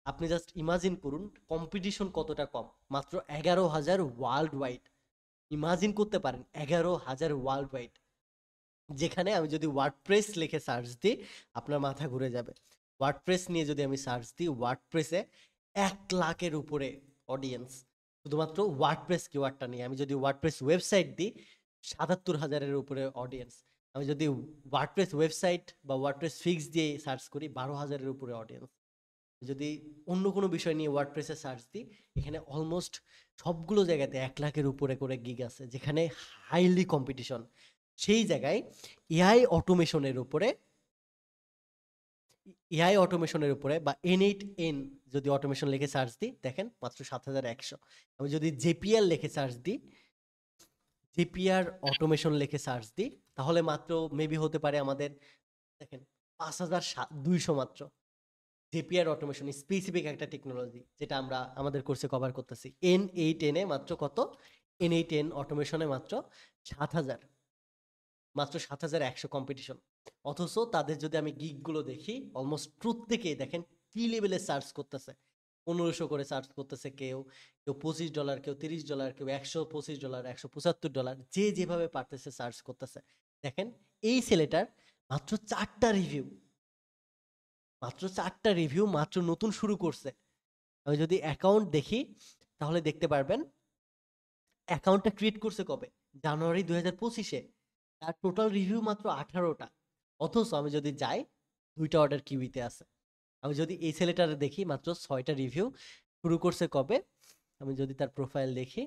Speaker 2: আপনি জাস্ট ইমাজিন করুন কম্পিটিশন কতটা কম, মাত্র 11,000 ওয়ার্ল্ড ওয়াইড। ইমাজিন করতে পারেন 11,000 ওয়ার্ল্ড ওয়াইড, যেখানে আমি যদি ওয়ার্ডপ্রেস লিখে সার্চ দিই আপনার মাথা ঘুরে যাবে। ওয়ার্ডপ্রেস নিয়ে যদি আমি সার্চ দিই, ওয়ার্ডপ্রেসে 1,00,000-এর উপরে অডিয়েন্স, শুধুমাত্র ওয়ার্ডপ্রেস কিওয়ার্ডটা নিয়ে। আমি যদি ওয়ার্ডপ্রেস ওয়েবসাইট দিই, 77,000-এর উপরে অডিয়েন্স। আমি যদি ওয়ার্ডপ্রেস ওয়েবসাইট বা ওয়ার্ডপ্রেস ফিক্স দিয়ে সার্চ করি, 12,000-এর উপরে অডিয়েন্স। যদি অন্য কোনো বিষয় নিয়ে ওয়ার্ডপ্রেসে সার্চ দিই, এখানে অলমোস্ট সবগুলো জায়গাতে 1,00,000-এর উপরে করে গিগ আছে, যেখানে হাইলি কম্পিটিশন। সেই জায়গায় এআই অটোমেশনের উপরে, এআই অটোমেশনের উপরে বা N8N যদি অটোমেশন লিখে সার্চ দিই, দেখেন মাত্র 7,100। আমি যদি জেপিএল লিখে সার্চ দিই, জেপিআর অটোমেশন লিখে সার্চ দিই, তাহলে মাত্র মেবি হতে পারে আমাদের, দেখেন 5,200 মাত্র। জেপিআর অটোমেশন স্পেসিফিক একটা টেকনোলজি, যেটা আমরা আমাদের কোর্সে কভার করতেছি। N8N এ মাত্র কত, N8N অটোমেশনে মাত্র 7,000, মাত্র 7,100 কম্পিটিশন। অথচ তাদের যদি আমি গিগগুলো দেখি, অলমোস্ট প্রত্যেকেই দেখেন কি লেভেলে সার্চ করতেছে। 1,500 করে সার্চ করতেছে কেউ, কেউ $25, কেউ $30, কেউ $125, $175, যে যেভাবে পারতেছে সার্চ করতেছে। দেখেন এই ছেলেটার মাত্র 4টা রিভিউ, মাত্র 4টা রিভিউ, মাত্র নতুন শুরু করছে। আমি যদি অ্যাকাউন্ট দেখি, তাহলে দেখতে পারবেন অ্যাকাউন্টটা ক্রিয়েট করছে কবে, জানুয়ারি 2025-এ। তার টোটাল রিভিউ মাত্র 18টা, অথচ আমি যদি যাই 2টা অর্ডার কিউইতে আছে। আমি যদি এই ছেলেটার দেখি মাত্র 6টা রিভিউ, শুরু করছে কবে, আমি যদি তার প্রোফাইল দেখি,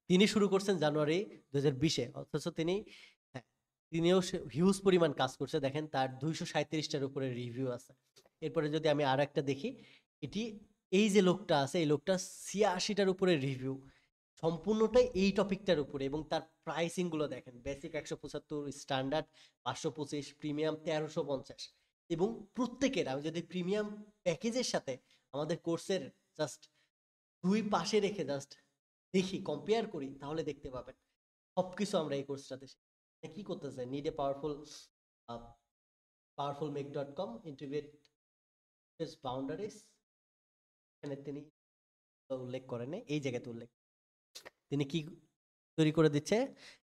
Speaker 2: তিনি শুরু করছেন জানুয়ারি 2020-এ, অথচ তিনি, হ্যাঁ, তিনিও হিউজ পরিমাণ কাজ করছে। দেখেন তার 237টার উপরে রিভিউ আছে। এরপরে যদি আমি আর একটা দেখি, এটি, এই যে লোকটা আছে এই লোকটা 86টার উপরে রিভিউ, সম্পূর্ণটাই এই টপিকটার উপরে, এবং তার প্রাইসিং গুলো দেখেন, বেসিক 175, স্ট্যান্ডার্ড 525, প্রিমিয়াম 1350, এবং প্রত্যেকের, আমি যদি প্রিমিয়াম প্যাকেজের সাথে আমাদের কোর্সের জাস্ট দুই পাশে রেখে জাস্ট দেখি, কম্পেয়ার করি, তাহলে দেখতে পাবেন সবকিছু আমরা এই কোর্সটাতে কি করতেছে। Need a powerful, powerfulmake.com integrate boundaries, এখানে তিনি উল্লেখ করেন, এই জায়গাতে উল্লেখ, তিনি কি তৈরি করে দিচ্ছে,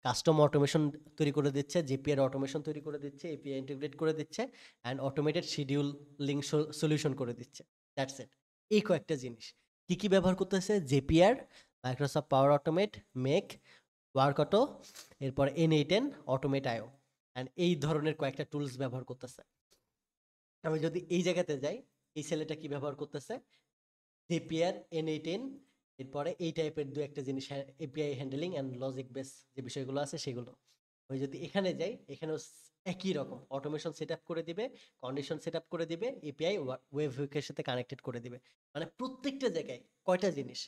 Speaker 2: কাস্টম অটোমেশন তৈরি করে দিচ্ছে, জিপিআর অটোমেশন তৈরি করে দিচ্ছে, এপিআই ইন্টিগ্রেট করে দিচ্ছে, অ্যান্ড অটোমেটেড শিডিউলিং সলিউশন করে দিচ্ছে। That's it. এই কয়েকটা জিনিস কি কি ব্যবহার করতেছে, Zapier, Microsoft Power Automate, Make, Workato, এরপর N8N, অটোমেট আইও, অ্যান্ড এই ধরনের কয়েকটা টুলস ব্যবহার করতেছে। আমি যদি এই জায়গাতে যাই, এই ছেলেটা কি ব্যবহার করতেছে, জেপিআর, N8N, এরপরে এই টাইপের দু একটা জিনিস, API handling and logic base যে বিষয়গুলো আছে সেগুলো। আমি যদি এখানে যাই, এখানেও একই রকম অটোমেশন সেট আপ করে দিবে, কন্ডিশন সেট আপ করে দিবে, এপিআই ওয়েব হুকের সাথে কানেক্টেড করে দিবে। মানে প্রত্যেকটা জায়গায় কয়টা জিনিস,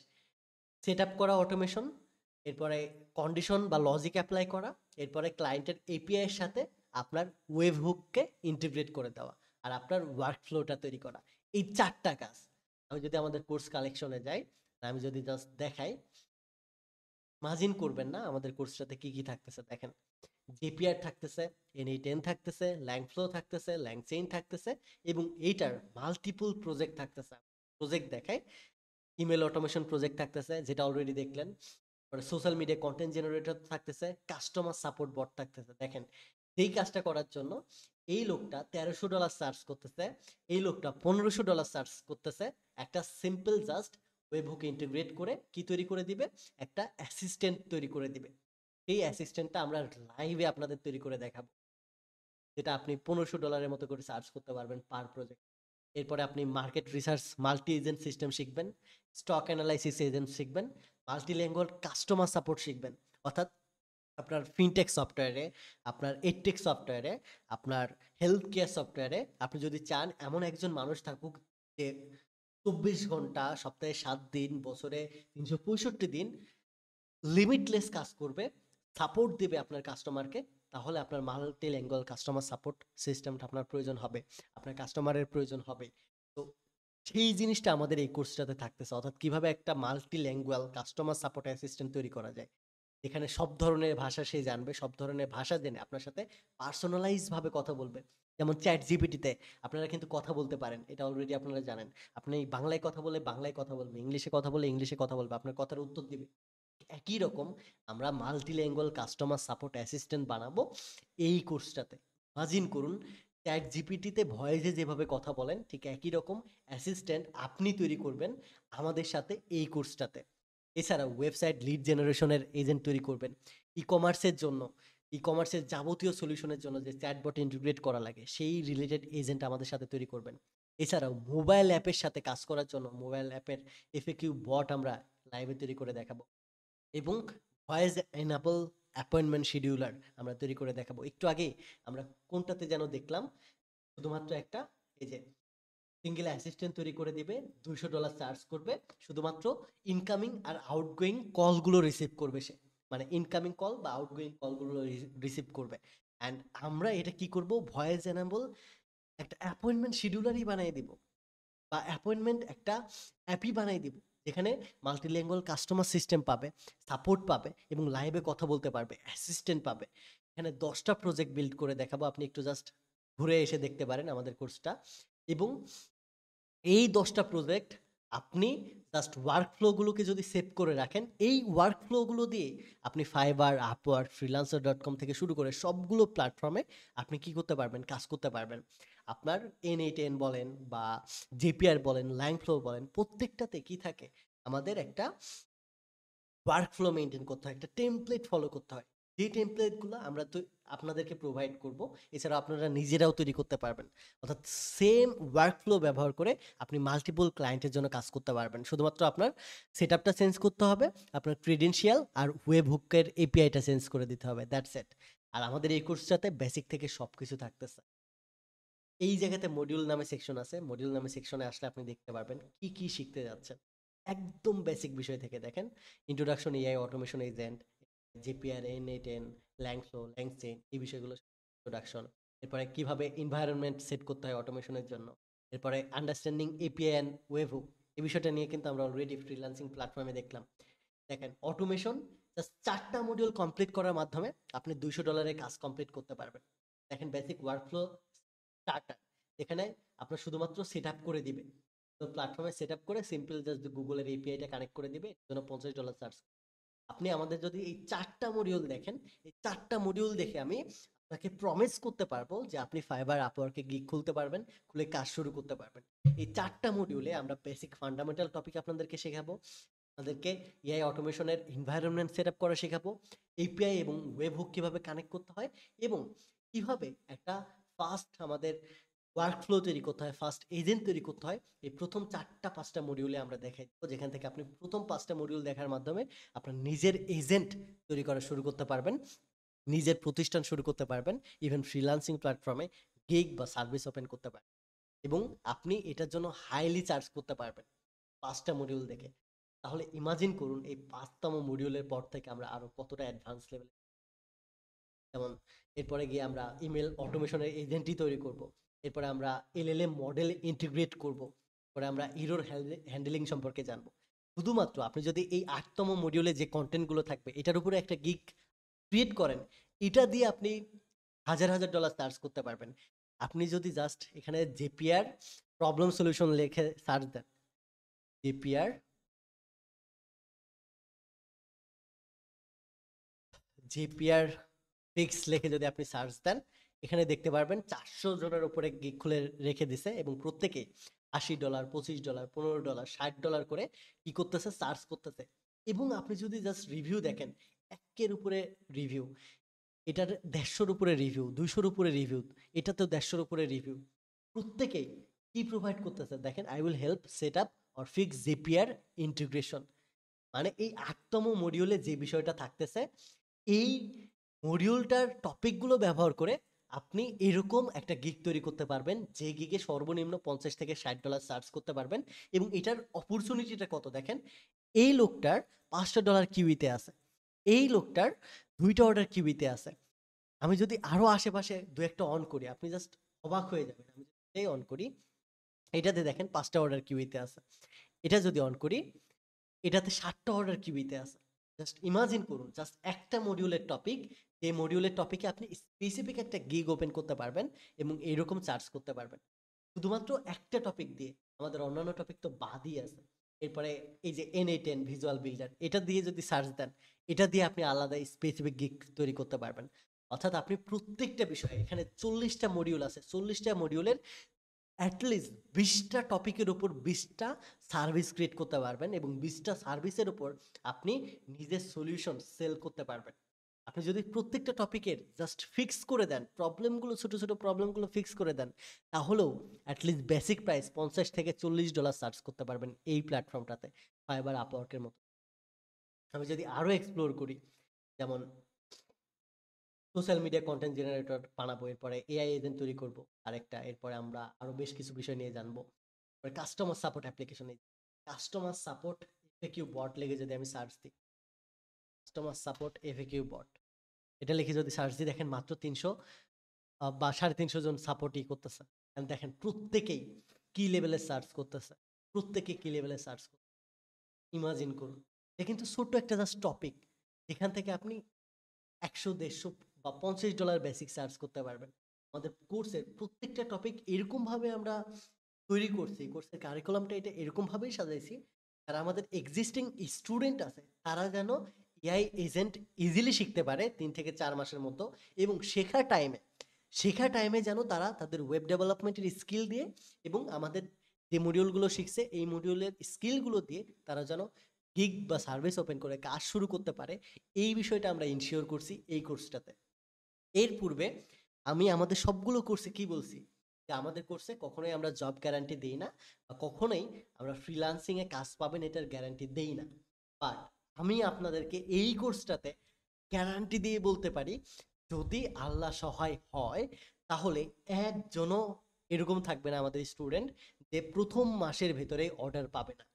Speaker 2: সেট আপ করা অটোমেশন, এরপরে কন্ডিশন বা লজিক অ্যাপ্লাই করা, এরপরে ক্লায়েন্টের এপিআই এর সাথে আপনার ওয়েব হুককে ইন্টিগ্রেট করে দেওয়া, আর আপনার ওয়ার্ক ফ্লোটা তৈরি করা। এই 4টা কাজ। আমি যদি আমাদের কোর্স কালেকশনে যাই, আমি যদি জাস্ট দেখাই, মার্জিন করবেন না আমাদের কোর্সটাতে কি কি থাকতেছে দেখেন, জেপিআর থাকতেছে, N8N থাকতেছে, ল্যাংফ্লো থাকতেছে, ল্যাংচেইন থাকতেছে, এবং এইটার মাল্টিপল প্রজেক্ট থাকতেছে। প্রজেক্ট দেখায়, ইমেল অটোমেশন প্রজেক্ট থাকতেছে যেটা অলরেডি দেখলেন, সোশ্যাল মিডিয়া কন্টেন্ট জেনারেটর থাকতেছে, কাস্টমার সাপোর্ট বট থাকতেছে। দেখেন এই কাজটা করার জন্য এই লোকটা $1300 চার্জ করতেছে, এই লোকটা $1500 চার্জ করতেছে, একটা simple just web hook integrate করে কি তৈরি করে দিবে, একটা অ্যাসিস্ট্যান্ট তৈরি করে দিবে। এই অ্যাসিস্ট্যান্টটা আমরা লাইভে আপনাদের তৈরি করে দেখাবো, যেটা আপনি $1500 মতো করে চার্জ করতে পারবেন পার প্রজেক্ট। এরপরে আপনি market research multi agent system শিখবেন, স্টক অ্যানালাইসিস এজেন্ট শিখবেন, মাল্টিল্যাঙ্গুয়াল কাস্টমার সাপোর্ট শিখবেন। অর্থাৎ আপনার ফিনটেক সফটওয়্যারে, আপনার এডটেক সফটওয়্যারে, আপনার হেলথ কেয়ার সফটওয়্যারে আপনি যদি চান এমন একজন মানুষ থাকুক যে 24 ঘন্টা সপ্তাহে 7 দিন বছরে 365 দিন লিমিটলেস কাজ করবে, সাপোর্ট দিবে আপনার কাস্টমারকে, তাহলে আপনার মাল্টি ল্যাঙ্গুয়াল কাস্টমার সাপোর্ট সিস্টেমটা আপনার প্রয়োজন হবে, আপনার কাস্টমারের প্রয়োজন হবে। তো সেই জিনিসটা আমাদের এই কোর্সটাতে থাকতেছে, অর্থাৎ কিভাবে একটা মাল্টি ল্যাঙ্গুয়াল কাস্টমার সাপোর্ট অ্যাসিস্ট্যান্ট তৈরি করা যায়, এখানে সব ধরনের ভাষা সে জানবে, সব ধরনের ভাষা জেনে আপনার সাথে পার্সোনালাইজ ভাবে কথা বলবে। যেমন চ্যাট জিপিটিতে আপনারা কিন্তু কথা বলতে পারেন, এটা অলরেডি আপনারা জানেন। আপনি বাংলায় কথা বলে বাংলায় কথা বলবে, ইংলিশে কথা বলে ইংলিশে কথা বলবে, আপনার কথার উত্তর দিবে। একই রকম আমরা মাল্টিল্যাঙ্গুয়াল কাস্টমার সাপোর্ট অ্যাসিস্ট্যান্ট বানাবো এই কোর্সটাতে। ইমাজিন করুন, চ্যাট জিপিটিতে ভয়েসে যেভাবে কথা বলেন ঠিক একই রকম অ্যাসিস্ট্যান্ট আপনি তৈরি করবেন আমাদের সাথে এই কোর্সটাতে। এছাড়া ওয়েবসাইট লিড জেনারেশনের এজেন্ট তৈরি করবেন, ই কমার্সের জন্য, ই কমার্সের যাবতীয় সলিউশনের জন্য যে চ্যাটবট ইন্টিগ্রেট করা লাগে সেই রিলেটেড এজেন্ট আমাদের সাথে তৈরি করবেন। এছাড়াও মোবাইল অ্যাপের সাথে কাজ করার জন্য মোবাইল অ্যাপের এফএকিউ বট আমরা লাইভে তৈরি করে দেখাবো, এবং ভয়েস এনাবল অ্যাপয়েন্টমেন্ট শিডিউলার আমরা তৈরি করে দেখাবো। একটু আগে আমরা কোনটাতে যেন দেখলাম, শুধুমাত্র একটা, এই যে সিঙ্গেল অ্যাসিস্ট্যান্ট তৈরি করে দিবে, $200 চার্জ করবে, শুধুমাত্র ইনকামিং আর আউটগোয়িং কলগুলো রিসিভ করবে সে, মানে ইনকামিং কল বা আউটগোয়িং কলগুলো রিসিভ করবে। অ্যান্ড আমরা এটা কি করব, ভয়েস এনাবল একটা অ্যাপয়েন্টমেন্ট শিডিউলারই বানিয়ে দিব, বা অ্যাপয়েন্টমেন্ট একটা অ্যাপই বানাই দিব, যেখানে মাল্টিল্যাঙ্গুয়াল কাস্টমার সিস্টেম পাবে, সাপোর্ট পাবে, এবং লাইভে কথা বলতে পারবে, অ্যাসিস্ট্যান্ট পাবে। এখানে 10টা প্রজেক্ট বিল্ড করে দেখাবো, আপনি একটু জাস্ট ঘুরে এসে দেখতে পারেন আমাদের কোর্সটা। এবং এই 10টা প্রজেক্ট আপনি জাস্ট ওয়ার্ক ফ্লোগুলোকে যদি সেভ করে রাখেন, এই ওয়ার্ক ফ্লোগুলো দিয়ে আপনি ফাইবার, আপওয়ার্ক, freelancer.com থেকে শুরু করে সবগুলো প্ল্যাটফর্মে আপনি কি করতে পারবেন, কাজ করতে পারবেন। আপনার N8N বলেন বা জেপিআর বলেন, ল্যাংফ্লো বলেন, প্রত্যেকটাতে কি থাকে, আমাদের একটা ওয়ার্ক ফ্লো মেনটেন করতে হয়, একটা টেমপ্লেট ফলো করতে হয়, যে টেমপ্লেটগুলো আমরা তো আপনাদেরকে প্রোভাইড করব, এছাড়া আপনারা নিজেরাও তৈরি করতে পারবেন। অর্থাৎ সেম ওয়ার্কফ্লো ব্যবহার করে আপনি মাল্টিপল ক্লায়েন্টের জন্য কাজ করতে পারবেন। শুধুমাত্র আপনার সেটআপটা চেঞ্জ করতে হবে, আপনার ক্রেডেনশিয়াল আর ওয়েব হুকের এপিআইটা চেঞ্জ করে দিতে হবে, দ্যাটস ইট। আর আমাদের এই কোর্সটাতে বেসিক থেকে সবকিছু থাকতেছে। এই জায়গাতে মডিউল নামে সেকশন আছে, মডিউল নামে সেকশনে আসলে আপনি দেখতে পারবেন কি কি শিখতে যাচ্ছেন। একদম বেসিক বিষয় থেকে দেখেন, introduction AI automation agent, GPR, N8N, ল্যাংফ্লো, ল্যাংচেইন, এই বিষয়গুলো ইন্ট্রোডাকশন। এরপরে কিভাবে এনভায়রনমেন্ট সেট করতে হয় অটোমেশনের জন্য। এরপরে understanding API and web hook, এই বিষয়টা নিয়ে কিন্তু আমরা অলরেডি ফ্রিল্যান্সিং প্ল্যাটফর্মে দেখলাম। দেখেন অটোমেশন জাস্ট 4টা মডিউল কমপ্লিট করার মাধ্যমে আপনি $200 কাজ কমপ্লিট করতে পারবেন। দেখেন বেসিক ওয়ার্কফ্লো স্টার্টার, এখানে আপনার শুধুমাত্র সেট আপ করে দিবে, তো প্ল্যাটফর্মে সেট আপ করে সিম্পল জাস্ট গুগলের এপিআইটা কানেক্ট করে দিবে, এর জন্য $50 চার্জ। আপনি আমাদের যদি এই 4টা মডিউল দেখেন, এই 4টা মডিউল দেখে আমি আপনাকে প্রমিস করতে পারবো যে আপনি ফাইবার আপওয়ার্কে গিগ খুলতে পারবেন, খুলে কাজ শুরু করতে পারবেন। এই 4টা মডিউলে আমরা বেসিক ফান্ডামেন্টাল টপিক আপনাদেরকে শেখাবো, আমাদেরকে এআই অটোমেশনের এনভায়রনমেন্ট সেট আপ করা শেখাবো, এপিআই এবং ওয়েব হুক কিভাবে কানেক্ট করতে হয়, এবং কিভাবে একটা ফাস্ট আমাদের ওয়ার্কফ্লো তৈরি করতে হয়, ফাস্ট এজেন্ট তৈরি করতে হয়। এই প্রথম 4টা 5টা মডিউলে আমরা দেখাই দেবো, যেখান থেকে আপনি প্রথম 5টা মডিউল দেখার মাধ্যমে আপনার নিজের এজেন্ট তৈরি করা শুরু করতে পারবেন, নিজের প্রতিষ্ঠান শুরু করতে পারবেন, ইভেন ফ্রিল্যান্সিং প্ল্যাটফর্মে গিগ বা সার্ভিস ওপেন করতে পারবেন, এবং আপনি এটার জন্য হাইলি চার্জ করতে পারবেন 5টা মডিউল দেখে। তাহলে ইমাজিন করুন এই 5তম মডিউলের পর থেকে আমরা আরো কতটা অ্যাডভান্স লেভেল। যেমন এরপরে গিয়ে আমরা ইমেল অটোমেশনের এজেন্টই তৈরি করব, এরপরে আমরা এলএলএম মডেল ইন্টিগ্রেট করব, পরে আমরা এরর হ্যান্ডেলিং সম্পর্কে জানবো। শুধুমাত্র আপনি যদি এই 8তম মডিউলে যে কন্টেন্টগুলো থাকবে এটার উপরে একটা গিগ ক্রিয়েট করেন, এটা দিয়ে আপনি $1000 চার্জ করতে পারবেন। আপনি যদি জাস্ট এখানে জেপিআর প্রবলেম সলিউশন লিখে সার্চ দেন, জেপিআর জেপিআর ফিক্স লিখে যদি আপনি সার্চ দেন, এখানে দেখতে পারবেন 400 জনের উপরে গিগ খুলে রেখে দিছে, এবং প্রত্যেকে $80, $25, $15, $60 করে কি করতেছে, সার্চ করতেছে। এবং আপনি যদি জাস্ট রিভিউ দেখেন, 1-এর উপরে রিভিউ, এটার 150-র উপরে রিভিউ, 200-র উপরে রিভিউ, এটাতেও 150-র উপরে রিভিউ। প্রত্যেকেই কি প্রোভাইড করতেছে দেখেন, I will help set up or fix জেপিআর integration. মানে এই 8তম মডিউলে যে বিষয়টা থাকতেছে, এই মডিউলটার টপিকগুলো ব্যবহার করে আপনি এরকম একটা গিগ তৈরি করতে পারবেন, যে গিগে সর্বনিম্ন $50 থেকে $60 চার্জ করতে পারবেন। এবং এটার অপরচুনিটিটা কত দেখেন, এই লোকটার $5টা কিউইতে আছে, এই লোকটার 2টা অর্ডার কিউইতে আছে। আমি যদি আরো আশেপাশে দু একটা অন করি, আপনি জাস্ট অবাক হয়ে যাবেন। আমি যদি অন করি, এটাতে দেখেন 5টা অর্ডার কিউইতে আছে। এটা যদি অন করি, এটাতে 7টা অর্ডার কিউইতে আছে। জাস্ট ইমাজিন করুন, জাস্ট একটা মডিউলের টপিক, এই মডিউলের টপিকে আপনি স্পেসিফিক একটা গিগ ওপেন করতে পারবেন এবং এইরকম চার্জ করতে পারবেন শুধুমাত্র একটা টপিক দিয়ে। আমাদের অন্যান্য টপিক তো বাদই আছে। এরপরে এই যে N8N ভিজুয়াল বিল্ডার, এটা দিয়ে যদি সার্চ দেন, এটা দিয়ে আপনি আলাদা স্পেসিফিক গিগ তৈরি করতে পারবেন। অর্থাৎ আপনি প্রত্যেকটা বিষয়ে, এখানে 40টা মডিউল আছে, 40টা মডিউলের অ্যাটলিস্ট 20টা টপিকের উপর 20টা সার্ভিস ক্রিয়েট করতে পারবেন, এবং 20টা সার্ভিসের উপর আপনি নিজের সলিউশন সেল করতে পারবেন। আপনি যদি প্রত্যেকটা টপিকের জাস্ট ফিক্স করে দেন, প্রবলেমগুলো, ছোট ছোট প্রবলেমগুলো ফিক্স করে দেন, তাহলেও অ্যাটলিস্ট বেসিক প্রাইস $50 থেকে $40 চার্জ করতে পারবেন এই প্ল্যাটফর্মটাতে, ফাইবার আপওয়ার্কের মতো। আমি যদি আরো এক্সপ্লোর করি, যেমন সোশ্যাল মিডিয়া কন্টেন্ট জেনারেটর বানাবো, এরপরে এআই এজেন্ট তৈরি করব আরেকটা, এরপরে আমরা আরো বেশ কিছু বিষয় নিয়ে জানবো। কাস্টমার সাপোর্ট অ্যাপ্লিকেশনে, কাস্টমার সাপোর্ট এফএকিউ বট লিখে যদি আমি সার্চ দিই, কাস্টমার সাপোর্ট এফএকিউ বট, এটা লিখে যদি সার্চ দিই, দেখেন মাত্র 300 বা 350 জন সাপোর্টই করতেছে। And দেখেন প্রত্যেকেই কি লেভেলে সার্চ করতেছে, প্রত্যেকে কি লেভেলে সার্চ করতেছে, ইমাজিন করুন। এটা কিন্তু ছোট্ট একটা জাস্ট টপিক, যেখান থেকে আপনি 100, 150 বা $50 বেসিক চার্জ করতে পারবেন। আমাদের কোর্সের প্রত্যেকটা টপিক এরকম ভাবে আমরা তৈরি করছি, কোর্সের কারিকুলামটা এটা এরকম ভাবেই সাজাইছি, আর আমাদের এক্সিস্টিং স্টুডেন্ট আছে, তারা যেন এআই এজেন্ট ইজিলি শিখতে পারে 3 থেকে 4 মাসের মতো, এবং শেখা টাইমে যেন তারা তাদের ওয়েব ডেভেলপমেন্টের স্কিল দিয়ে, এবং আমাদের যে মডিউলগুলো শিখছে এই মডিউলের স্কিলগুলো দিয়ে তারা যেন গিগ বা সার্ভিস ওপেন করে কাজ শুরু করতে পারে, এই বিষয়টা আমরা ইনশিওর করছি এই কোর্সটাতে। এর পূর্বে আমি আমাদের সবগুলো কোর্সে কি বলছি যে আমাদের কোর্সে কখনোই আমরা জব গ্যারান্টি দেই না, বা কখনোই আমরা ফ্রিল্যান্সিং এ কাজ পাবেন এটার গ্যারান্টি দেই না। বাট আমি আপনাদেরকে এই কোর্সটাতে গ্যারান্টি দিয়ে বলতে পারি, যদি আল্লাহ সহায় হয় তাহলে একজনও এরকম থাকবে না আমাদের স্টুডেন্ট যে প্রথম মাসের ভেতরে অর্ডার পাবে না।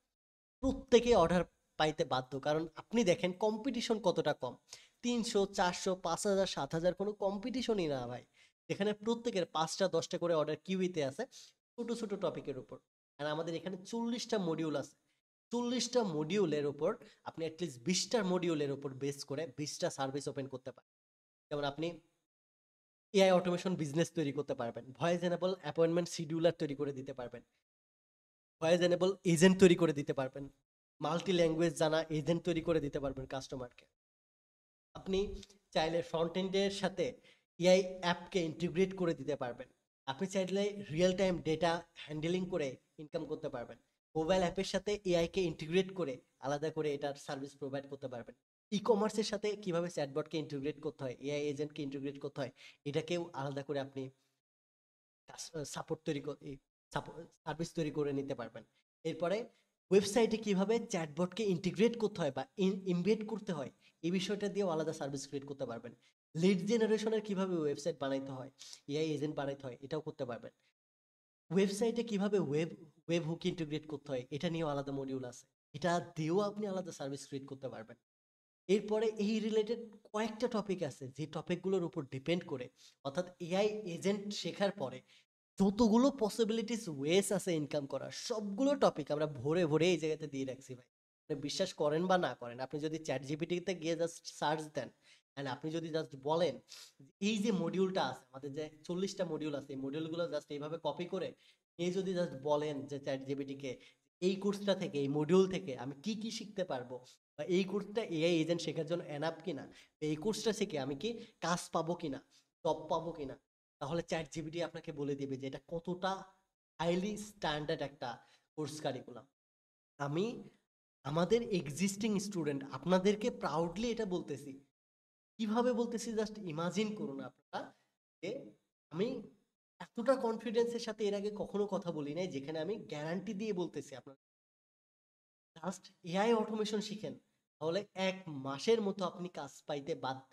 Speaker 2: প্রত্যেকে অর্ডার পাইতে বাধ্য, কারণ আপনি দেখেন কম্পিটিশন কতটা কম। 300, 400, 5,000, 7,000 কোনো কম্পিটিশনই না ভাই, যেখানে প্রত্যেকের 5টা 10টা করে অর্ডার কিউইতে আছে ছোট ছোট টপিকের উপর। আর আমাদের এখানে 40টা মডিউল আছে। 40টা মডিউলের উপর আপনি অ্যাটলিস্ট 20টা মডিউলের উপর বেস করে 20টা সার্ভিস ওপেন করতে পারেন। যেমন আপনি এআই অটোমেশন বিজনেস তৈরি করতে পারবেন, ভয়েস এনেবল অ্যাপয়েন্টমেন্ট শিডিউলার তৈরি করে দিতে পারবেন, ভয়েস এনেবল এজেন্ট তৈরি করে দিতে পারবেন, মাল্টি ল্যাঙ্গুয়েজ জানা এজেন্ট তৈরি করে দিতে পারবেন কাস্টমারকে। আপনি চাইলে ফ্রন্ট এন্ডের সাথে এআই অ্যাপকে ইন্টিগ্রেট করে দিতে পারবেন। আপনি চাইলে রিয়েল টাইম ডেটা হ্যান্ডেলিং করে ইনকাম করতে পারবেন। মোবাইল অ্যাপের সাথে এআইকে ইন্টিগ্রেট করে আলাদা করে এটার সার্ভিস প্রোভাইড করতে পারবেন। ই কমার্সের সাথে কিভাবে চ্যাটবটকে ইন্টিগ্রেট করতে হয়, এআই এজেন্টকে ইন্টিগ্রেট করতে হয়, এটাকেও আলাদা করে আপনি সাপোর্ট তৈরি সার্ভিস তৈরি করে নিতে পারবেন। এরপরে ওয়েবসাইটে কিভাবে চ্যাটবটকে ইন্টিগ্রেট করতে হয় বা ইমবেড করতে হয়, এই বিষয়টা দিয়েও আলাদা সার্ভিস ক্রিয়েট করতে পারবেন। লিড জেনারেশনের কিভাবে ওয়েবসাইট বানাইতে হয়, এআই এজেন্ট বানাইতে হয়, এটাও করতে পারবেন। ওয়েবসাইটে কিভাবে ওয়েব হুক ইন্টিগ্রেট করতে হয়, এটা নিয়েও আলাদা মডিউল আছে, এটা দিয়েও আপনি আলাদা সার্ভিস ক্রিয়েট করতে পারবেন। এরপরে এই রিলেটেড কয়েকটা টপিক আছে যে টপিকগুলোর উপর ডিপেন্ড করে, অর্থাৎ এআই এজেন্ট শেখার পরে যতগুলো পসিবিলিটিস ওয়েস আছে ইনকাম করার, সবগুলো টপিক আমরা ভরে ভরে এই জায়গাতে দিয়ে রাখছি ভাই। আপনি বিশ্বাস করেন বা না করেন, আপনি যদি চ্যাট জিপিটিতে গিয়ে জাস্ট সার্চ দেন, অ্যান্ড আপনি যদি জাস্ট বলেন এই যে মডিউলটা আছে, আমাদের যে 40টা মডিউল আছে, এই মডিউলগুলো জাস্ট এইভাবে কপি করে এই যদি জাস্ট বলেন যে চ্যাট জিপিটিকে এই কোর্সটা থেকে, এই মডিউল থেকে আমি কি কি শিখতে পারবো, বা এই কোর্সটা এআই এজেন্ট শেখার জন্য এনাফ কিনা, এই কোর্সটা শিখে আমি কি কাজ পাবো কিনা, জব পাবো কিনা, তাহলে চ্যাট জিপিটি আপনাকে বলে দিবে যে এটা কতটা হাইলি স্ট্যান্ডার্ড একটা কোর্স কারিকুলাম। আমি আমাদের এক্সিস্টিং স্টুডেন্ট আপনাদেরকে প্রাউডলি এটা বলতেছি। কিভাবে বলতেছি জাস্ট ইমাজিন করুন আপনারা যে আমি এতটা কনফিডেন্সের সাথে এর আগে কখনো কথা বলি নাই, যেখানে আমি গ্যারান্টি দিয়ে বলতেছি আপনার জাস্ট এআই অটোমেশন শিখেন, তাহলে 1 মাসের মতো আপনি কাজ পাইতে বাধ্য।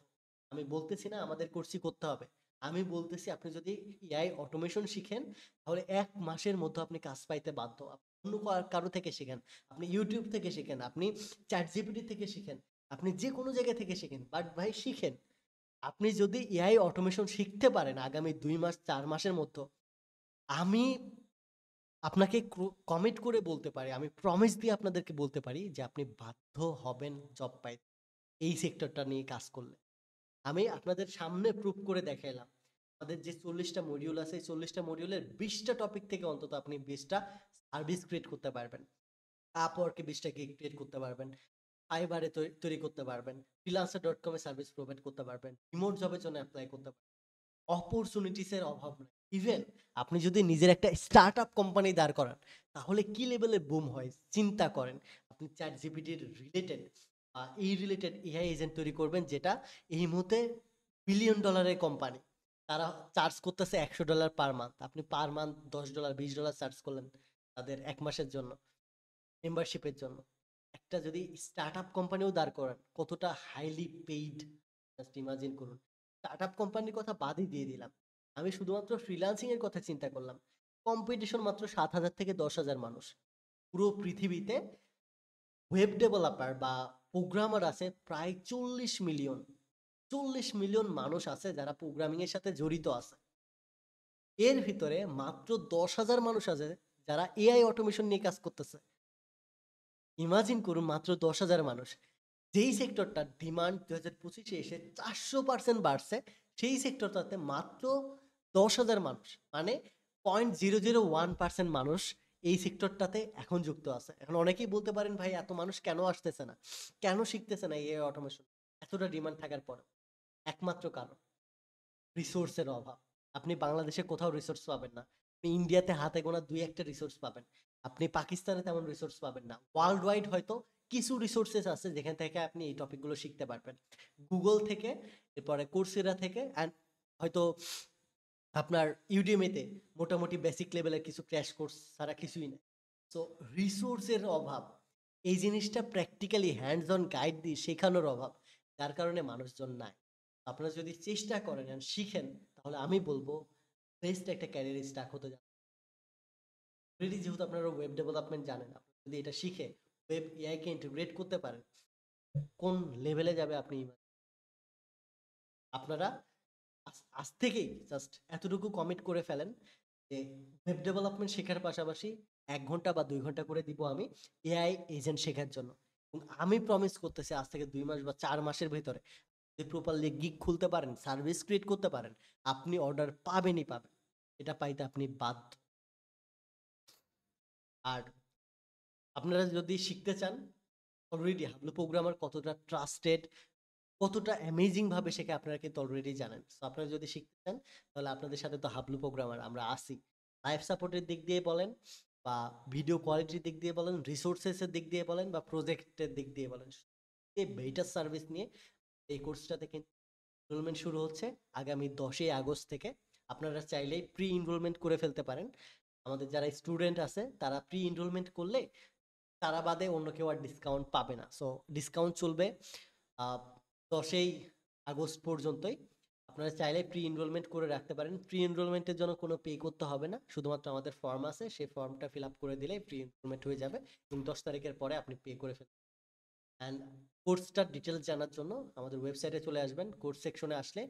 Speaker 2: আমি বলতেছি না আমাদের কোর্সই করতে হবে, আমি বলতেছি আপনি যদি এআই অটোমেশন শিখেন তাহলে 1 মাসের মধ্যে আপনি কাজ পাইতে বাধ্য। আপনি অন্য কারো থেকে শিখেন, আপনি ইউটিউব থেকে শিখেন, আপনি চ্যাট জিপিটি থেকে শিখেন, আপনি যে কোনো জায়গা থেকে শিখেন, বাট ভাই শিখেন। আপনি যদি এআই অটোমেশন শিখতে পারেন আগামী 2 মাস 4 মাসের মধ্যে, আমি আপনাকে কমিট করে বলতে পারি, আমি প্রমিস দিয়ে আপনাদেরকে বলতে পারি যে আপনি বাধ্য হবেন জব পাইতে এই সেক্টরটা নিয়ে কাজ করলে। আমি আপনাদের সামনে প্রুভ করে দেখাইলাম। আমাদের যে 40টা মডিউল আছে, এই 40টা মডিউলের 20টা টপিক থেকে অন্তত আপনি 20টা সার্ভিস ক্রিয়েট করতে পারবেন। আপওয়ার্কে 20টা গিগ ক্রিয়েট করতে পারবেন। ফাইবারে তৈরি করতে পারবেন। freelancer.com এ সার্ভিস প্রোভাইড করতে পারবেন। রিমোট জবের জন্য এপ্লাই করতে পারবেন। অপরচুনিটিস এর অভাব নাই। ইভেন আপনি যদি নিজের একটা স্টার্টআপ কোম্পানি দাঁড় করান, তাহলে কি লেভেলের বুম হয় চিন্তা করেন। আপনি চ্যাট জিপিটির রিলেটেড এই রিলেটেড এআই এজেন্ট তৈরি করবেন, যেটা এই মুহূর্তে বিলিয়ন ডলারের কোম্পানি, তারা চার্জ করতেছে $100 পার মান্থ। আপনি পার মান্থ $10 $20 চার্জ করলেন তাদের 1 মাসের জন্য মেম্বারশিপের জন্য। একটা যদি স্টার্টআপ কোম্পানিও দাঁড় করান, কতটা হাইলি পেইড জাস্ট ইমাজিন করুন। স্টার্টআপ কোম্পানির কথা বাদই দিয়ে দিলাম, আমি শুধুমাত্র ফ্রিল্যান্সিং এর কথা চিন্তা করলাম। কম্পিটিশন মাত্র 7,000 থেকে 10,000 মানুষ। পুরো পৃথিবীতে ওয়েব ডেভেলপার বা প্রোগ্রামার আছে প্রায় 40 মিলিয়ন। 40 মিলিয়ন মানুষ আছে যারা প্রোগ্রামিং এর সাথে জড়িত আছে। এর ভিতরে মাত্র 10,000 মানুষ আছে যারা এআই অটোমেশন নিয়ে কাজ করতেছে। ইমাজিন করুন, মাত্র 10,000 মানুষ। যেই সেক্টরটার ডিমান্ড 2025-এ এসে 400% বাড়ছে, সেই সেক্টরটাতে মাত্র 10,000 মানুষ, মানে 0.001% মানুষ এই সেক্টরটাতে এখন যুক্ত আছে। এখন অনেকেই বলতে পারেন ভাই এত মানুষ কেন আসতেছে না, কেন শিখতেছে না এআই অটোমেশন এতটা ডিমান্ড থাকার পর? একমাত্র কারণ রিসোর্সের অভাব। আপনি বাংলাদেশে কোথাও রিসোর্স পাবেন না। আপনি ইন্ডিয়াতে হাতে গোনা 2-1টা রিসোর্স পাবেন। আপনি পাকিস্তানে তেমন রিসোর্স পাবেন না। ওয়ার্ল্ড ওয়াইড হয়তো কিছু রিসোর্সেস আছে যেখান থেকে আপনি এই টপিকগুলো শিখতে পারবেন। গুগল থেকে, এরপরে কোর্সেরা থেকে, অ্যান্ড হয়তো আপনার ইউডেমিতে মোটামুটি বেসিক লেভেলের কিছু ক্র্যাশ কোর্স ছাড়া কিছুই না। সো রিসোর্সের অভাব, এই জিনিসটা প্র্যাকটিক্যালি হ্যান্ডস অন গাইড দিয়ে শেখানোর অভাব, যার কারণে মানুষজন নাই। আপনারা যদি চেষ্টা করেন and শিখেন, তাহলে আমি বলবো বেস্ট একটা ক্যারিয়ার স্টার্ট হতে যাবে। অলরেডি যেহেতু আপনারা ওয়েব ডেভেলপমেন্ট জানেন, আপনি যদি এটা শিখে ওয়েব এআই কে ইন্টিগ্রেট করতে পারেন, কোন লেভেলে যাবে আপনি আপনারা আজ থেকেই জাস্ট এতটুকু কমিট করে ফেলেন যে ওয়েব ডেভেলপমেন্ট শেখার পাশাপাশি 1 ঘন্টা বা 2 ঘন্টা করে দিব আমি এআই এজেন্ট শেখার জন্য। এবং আমি প্রমিস করতেছি আজ থেকে 2 মাস বা 4 মাসের ভিতরে যদি প্রপারলি গিগ খুলতে পারেন, সার্ভিস ক্রিয়েট করতে পারেন, আপনি অর্ডার পাবেনই পাবেন। এটা পাইতে আপনি বাধ্য। আর আপনারা যদি শিখতে চান, অলরেডি হাবলু প্রোগ্রামার কতটা ট্রাস্টেড, কতটা অ্যামেজিং ভাবে শেখে আপনারা কিন্তু অলরেডি জানেন। সো আপনারা যদি শিখতে চান, তাহলে আপনাদের সাথে তো হাবলু প্রোগ্রামার আমরা আসি। লাইফ সাপোর্টের দিক দিয়ে বলেন, বা ভিডিও কোয়ালিটির দিক দিয়ে বলেন, রিসোর্সেসের দিক দিয়ে বলেন, বা প্রজেক্টের দিক দিয়ে বলেন, এই বেটার সার্ভিস নিয়ে এই কোর্সটাতে কিন্তু এনরোলমেন্ট শুরু হচ্ছে আগামী 10ই আগস্ট থেকে। আপনারা চাইলেই প্রি এনরোলমেন্ট করে ফেলতে পারেন। আমাদের যারা স্টুডেন্ট আছে তারা প্রি এনরোলমেন্ট করলে তারা বাদে অন্য কেউ আর ডিসকাউন্ট পাবে না। সো ডিসকাউন্ট চলবে 10ই আগস্ট পর্যন্তই। আপনারা চাইলে প্রি এনরোলমেন্ট করে রাখতে পারেন। প্রি এনরোলমেন্টের জন্য কোনো পে করতে হবে না, শুধুমাত্র আমাদের ফর্ম আছে, সেই ফর্মটা ফিল আপ করে দিলেই প্রি এনরোলমেন্ট হয়ে যাবে এবং 10 তারিখের পরে আপনি পে করে ফেলবেন। অ্যান্ড কোর্সটার ডিটেলস জানার জন্য আমাদের ওয়েবসাইটে চলে আসবেন। কোর্স সেকশনে আসলে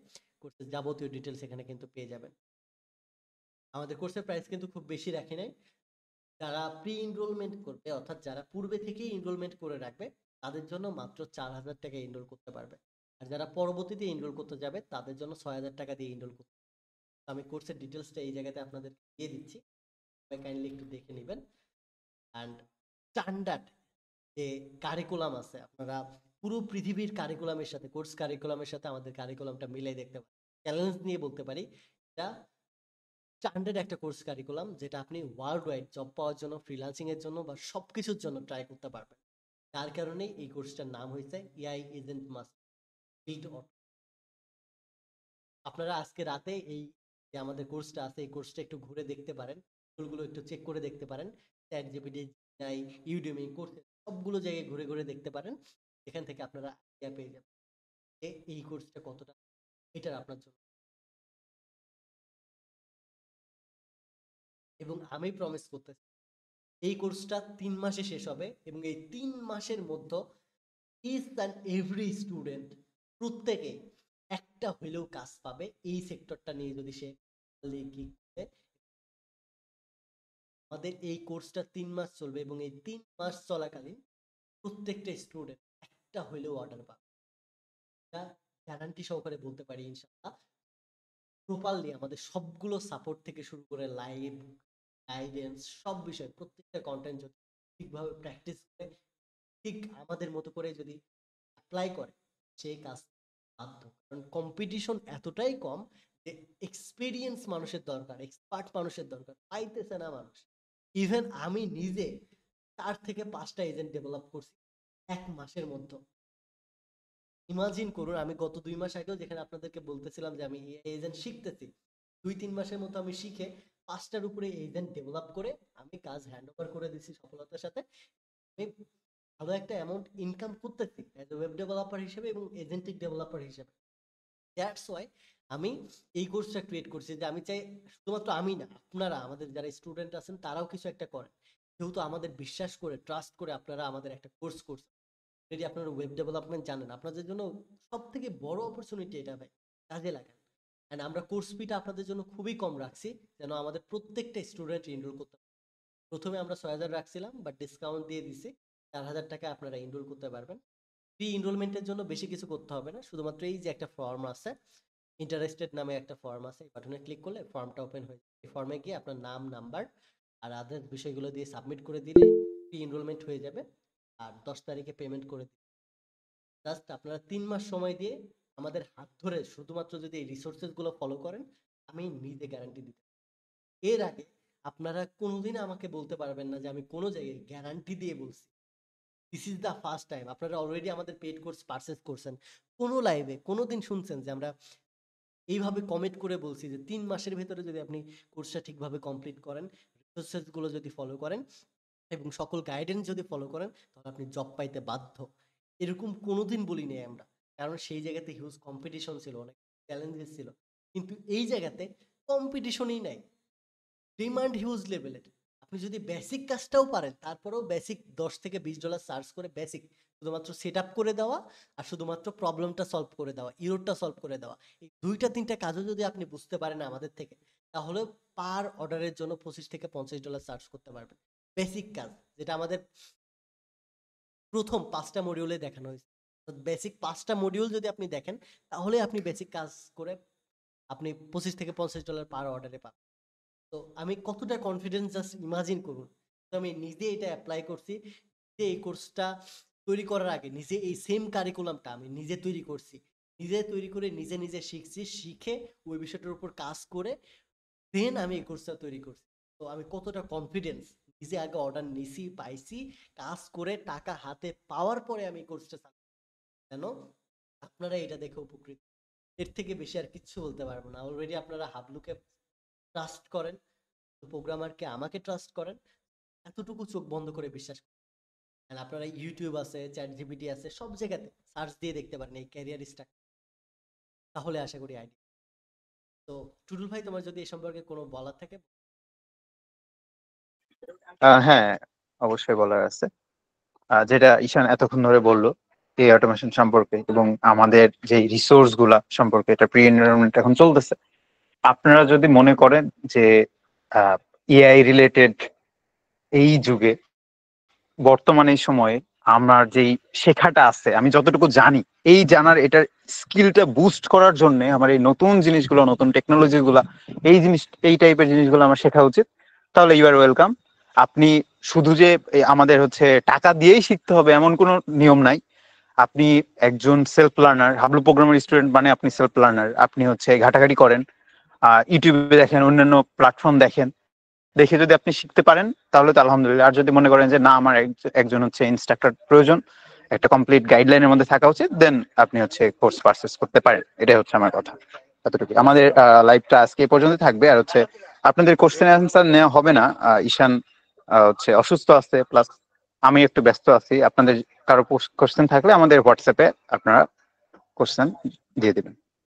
Speaker 2: কোর্সের যাবতীয় ডিটেলস এখানে কিন্তু পেয়ে যাবেন। আমাদের কোর্সের প্রাইস কিন্তু খুব বেশি রাখি নাই। যারা প্রি এনরোলমেন্ট করবে, অর্থাৎ যারা পূর্বে থেকেই এনরোলমেন্ট করে রাখবে, তাদের জন্য মাত্র 4,000 টাকা এনরোল করতে পারবে। আর যারা পরবর্তীতে এনরোল করতে যাবে তাদের জন্য 6,000 টাকা দিয়ে এনরোল করতে হবে। তো আমি কোর্সের ডিটেলসটা এই জায়গাতে আপনাদের দিয়ে দিচ্ছি, কাইন্ডলি একটু দেখে নেবেন। অ্যান্ড স্ট্যান্ডার্ড যে কারিকুলাম আছে, আপনারা পুরো পৃথিবীর কারিকুলামের সাথে, কোর্স কারিকুলামের সাথে আমাদের কারিকুলামটা মিলাই দেখতে পারেন। চ্যালেঞ্জ নিয়ে বলতে পারি, এটা স্ট্যান্ডার্ড একটা কোর্স কারিকুলাম যেটা আপনি ওয়ার্ল্ড ওয়াইড জব পাওয়ার জন্য, ফ্রিল্যান্সিং এর জন্য বা সবকিছুর জন্য ট্রাই করতে পারবেন। তার কারণেই এই কোর্সটার নাম হয়েছে AI agent must build auto. আপনারা আজকে রাতে এই যে আমাদের কোর্সটা আছে, এই কোর্সটা একটু ঘুরে দেখতে পারেন, টুলগুলো একটু চেক করে দেখতে পারেন। চ্যাট জিপিটি, ইউডেমি, কোর্স সবগুলো জায়গায় ঘুরে ঘুরে দেখতে পারেন। এখান থেকে আপনারা আইডিয়া পেয়ে যাবেন যে এই কোর্সটা কতটা এটার আপনার জন্য। এবং আমি প্রমিস করতেছি এই কোর্সটা 3 মাসে শেষ হবে এবং এই 3 মাসের মধ্যে ইচ অ্যান্ড এভরি স্টুডেন্ট প্রত্যেকে একটা হইলেও কাজ পাবে এই সেক্টরটা নিয়ে যদি সে কি করে। আমাদের এই কোর্সটা 3 মাস চলবে এবং এই 3 মাস চলাকালীন প্রত্যেকটা স্টুডেন্ট একটা হইলেও অর্ডার পাবে। এটা গ্যারান্টি সহকারে বলতে পারি ইনশাআল্লাহ। প্রপারলি আমাদের সবগুলো সাপোর্ট থেকে শুরু করে লাইভ গাইডেন্স, সব বিষয় প্রত্যেকটা কন্টেন্ট যদি ঠিকভাবে প্র্যাকটিস করে, ঠিক আমাদের মতো করে যদি অ্যাপ্লাই করে, সেই কাজ বাধ্য। কারণ কম্পিটিশন এতটাই কম যে এক্সপিরিয়েন্স মানুষের দরকার, এক্সপার্ট মানুষের দরকার, পাইতেছে না মানুষ। ইভেন আমি নিজে 4 থেকে 5টা এজেন্ট ডেভেলপ করছি 1 মাসের মধ্যে। ইমাজিন করুন, আমি গত 2 মাস আগেও যেখানে আপনাদেরকে বলতেছিলাম যে আমি এজেন্ট শিখতেছি, 2-3 মাসের মতো আমি শিখে 5টার উপরে এজেন্ট ডেভেলপ করে আমি কাজ হ্যান্ড ওভার করে দিছি সফলতার সাথে। আমি ভালো একটা অ্যামাউন্ট ইনকাম করতেছি অ্যাজ এ ওয়েব ডেভেলপার হিসেবে এবং এজেন্টিক ডেভেলপার হিসেবে। দ্যাটস ওয়াই আমি এই কোর্সটা ক্রিয়েট করছি, যে আমি চাই শুধুমাত্র আমি না, আপনারা আমাদের যারা স্টুডেন্ট আছেন তারাও কিছু একটা করেন। যেহেতু আমাদের বিশ্বাস করে, ট্রাস্ট করে আপনারা আমাদের একটা কোর্স করছেন, যদি আপনারা ওয়েব ডেভেলপমেন্ট জানেন, আপনাদের জন্য সব থেকে বড় অপরচুনিটি এটা ভাই, কাজে লাগান। অ্যান্ড আমরা কোর্স ফিটা আপনাদের জন্য খুবই কম রাখছি, যেন আমাদের প্রত্যেকটা স্টুডেন্ট এনরোল করতে পারে। প্রথমে আমরা 6,000 রাখছিলাম, বাট ডিসকাউন্ট দিয়ে দিছি 4,000 টাকা আপনারা এনরোল করতে পারবেন। প্রি এনরোলমেন্টের জন্য বেশি কিছু করতে হবে না, শুধুমাত্র এই যে একটা ফর্ম আছে, ইন্টারেস্টেড নামে একটা ফর্ম আছে, এই বাটনে ক্লিক করলে ফর্মটা ওপেন হয়ে যাবে। এই ফর্মে গিয়ে আপনার নাম, নাম্বার আর আদার্স বিষয়গুলো দিয়ে সাবমিট করে দিলে প্রি এনরোলমেন্ট হয়ে যাবে। আর 10 তারিখে পেমেন্ট করে দিন। জাস্ট আপনারা 3 মাস সময় দিয়ে আমাদের হাত ধরে শুধুমাত্র যদি এই রিসোর্সেস গুলো ফলো করেন, আমি নিজে গ্যারান্টি দিতে পারি। এর আগে আপনারা কোনোদিন আমাকে বলতে পারবেন না যে আমি কোনো জায়গায় গ্যারান্টি দিয়ে বলছি this is the first time আপনারা অলরেডি আমাদের পেড কোর্স পারচেজ করছেন। কোনো লাইভে কোনোদিন শুনছেন যে আমরা এইভাবে কমিট করে বলছি যে 3 মাসের ভেতরে যদি আপনি কোর্সটা ঠিকভাবে কমপ্লিট করেন, রিসোর্সেস গুলো যদি ফলো করেন এবং সকল গাইডেন্স যদি ফলো করেন তাহলে আপনি জব পাইতে বাধ্য। এরকম কোনোদিন বলি নাই আমরা। কারণ সেই জায়গাতে হিউজ কম্পিটিশন ছিল, অনেক চ্যালেঞ্জেস ছিল। কিন্তু এই জায়গাতে কম্পিটিশনই নাই। ডিমান্ড হিউজ লেভেলের। আপনি যদি বেসিক কাজটাও পারেন তারপরেও বেসিক $10 থেকে $20 চার্জ করে বেসিক শুধুমাত্র সেট আপ করে দেওয়া আর শুধুমাত্র প্রবলেমটা সলভ করে দেওয়া, ইরোরটা সলভ করে দেওয়া, এই 2টা 3টা কাজও যদি আপনি বুঝতে পারেন আমাদের থেকে, তাহলে পার অর্ডারের জন্য $25 থেকে $50 চার্জ করতে পারবেন। বেসিক কাজ যেটা আমাদের প্রথম 5টা মডিউলে দেখানো হয়েছে। বেসিক 5টা মডিউল যদি আপনি দেখেন তাহলে আপনি বেসিক কাজ করে আপনি $25 থেকে $50 পার অর্ডারে পাবেন। তো আমি কতটা কনফিডেন্স জাস্ট ইমাজিন করুন। তো আমি নিজে এটা অ্যাপ্লাই করছি। নিজে এই কোর্সটা তৈরি করার আগে নিজে এই সেম কারিকুলামটা আমি নিজে তৈরি করছি। নিজে তৈরি করে নিজে শিখছি। শিখে ওই বিষয়টার উপর কাজ করে দেন আমি এই কোর্সটা তৈরি করছি। তো আমি কতটা কনফিডেন্স, নিজে আগে অর্ডার নিছি, পাইছি, কাজ করে টাকা হাতে পাওয়ার পরে আমি কোর্সটা কেন আপনারা এটা দেখে উপকৃত। এর থেকে বেশি আর কিচ্ছু বলতে পারবো না। অলরেডি আপনারা হাবলুকে ট্রাস্ট করেন, প্রোগ্রামারকে আমাকে ট্রাস্ট করেন, এতটুকু চোখ বন্ধ করে বিশ্বাস করেন। And আপনারা ইউটিউব আছে, চ্যাট জিপিটি আছে, সব জায়গাতে সার্চ দিয়ে দেখতে পারেন এই ক্যারিয়ার স্ট্রাকচার, তাহলে আশা করি আইডিয়া। তো টুটুল ভাই তোমার যদি এই সম্পর্কে কোনো বলার থাকে।
Speaker 1: হ্যাঁ, অবশ্যই বলার আছে। যেটা ঈশান এতক্ষণ ধরে বললো এই অটোমেশন সম্পর্কে এবং আমাদের যে রিসোর্স গুলা সম্পর্কে, এটা প্রি এনরোলমেন্ট এখন চলতেছে। আপনারা যদি মনে করেন যে এআই রিলেটেড এই যুগে বর্তমানে এই সময়ে আমার যেই শেখাটা আছে, আমি যতটুকু জানি, এই জানার এটার স্কিলটা বুস্ট করার জন্য আমার এই নতুন জিনিসগুলো, নতুন টেকনোলজি গুলা, এই টাইপের জিনিসগুলো আমার শেখা উচিত, তাহলে ইউ আর ওয়েলকাম। আপনি শুধু যে আমাদের হচ্ছে টাকা দিয়েই শিখতে হবে এমন কোনো নিয়ম নাই। আপনি একজন সেলফ লার্নার, হাবলু প্রোগ্রামের স্টুডেন্ট মানে আপনি সেলফ লার্নার। আপনি হচ্ছে ঘাটাঘাটি করেন, ইউটিউবে দেখেন, অন্যান্য প্ল্যাটফর্ম দেখেন, দেখে যদি আপনি শিখতে পারেন তাহলে তো আলহামদুলিল্লাহ। আর যদি মনে করেন যে না, আমার একজন হচ্ছে ইনস্ট্রাক্টর প্রয়োজন, একটা কমপ্লিট গাইডলাইনের মধ্যে থাকা উচিত, দেন আপনি হচ্ছে কোর্স পারচেস করতে পারেন। এটাই হচ্ছে আমার কথা। এতটুকু। আমাদের লাইভটা আজকে এই পর্যন্ত থাকবে। আর হচ্ছে আপনাদের কোশ্চেন অ্যান্সার নেওয়া হবে না। ঈশান হচ্ছে অসুস্থ আছে, প্লাস আমি একটু ব্যস্ত আছি। আপনাদের কারো কোশ্চেন থাকলে আমাদের হোয়াটসঅ্যাপে আপনারা কোশ্চেন দিয়ে দিবেন।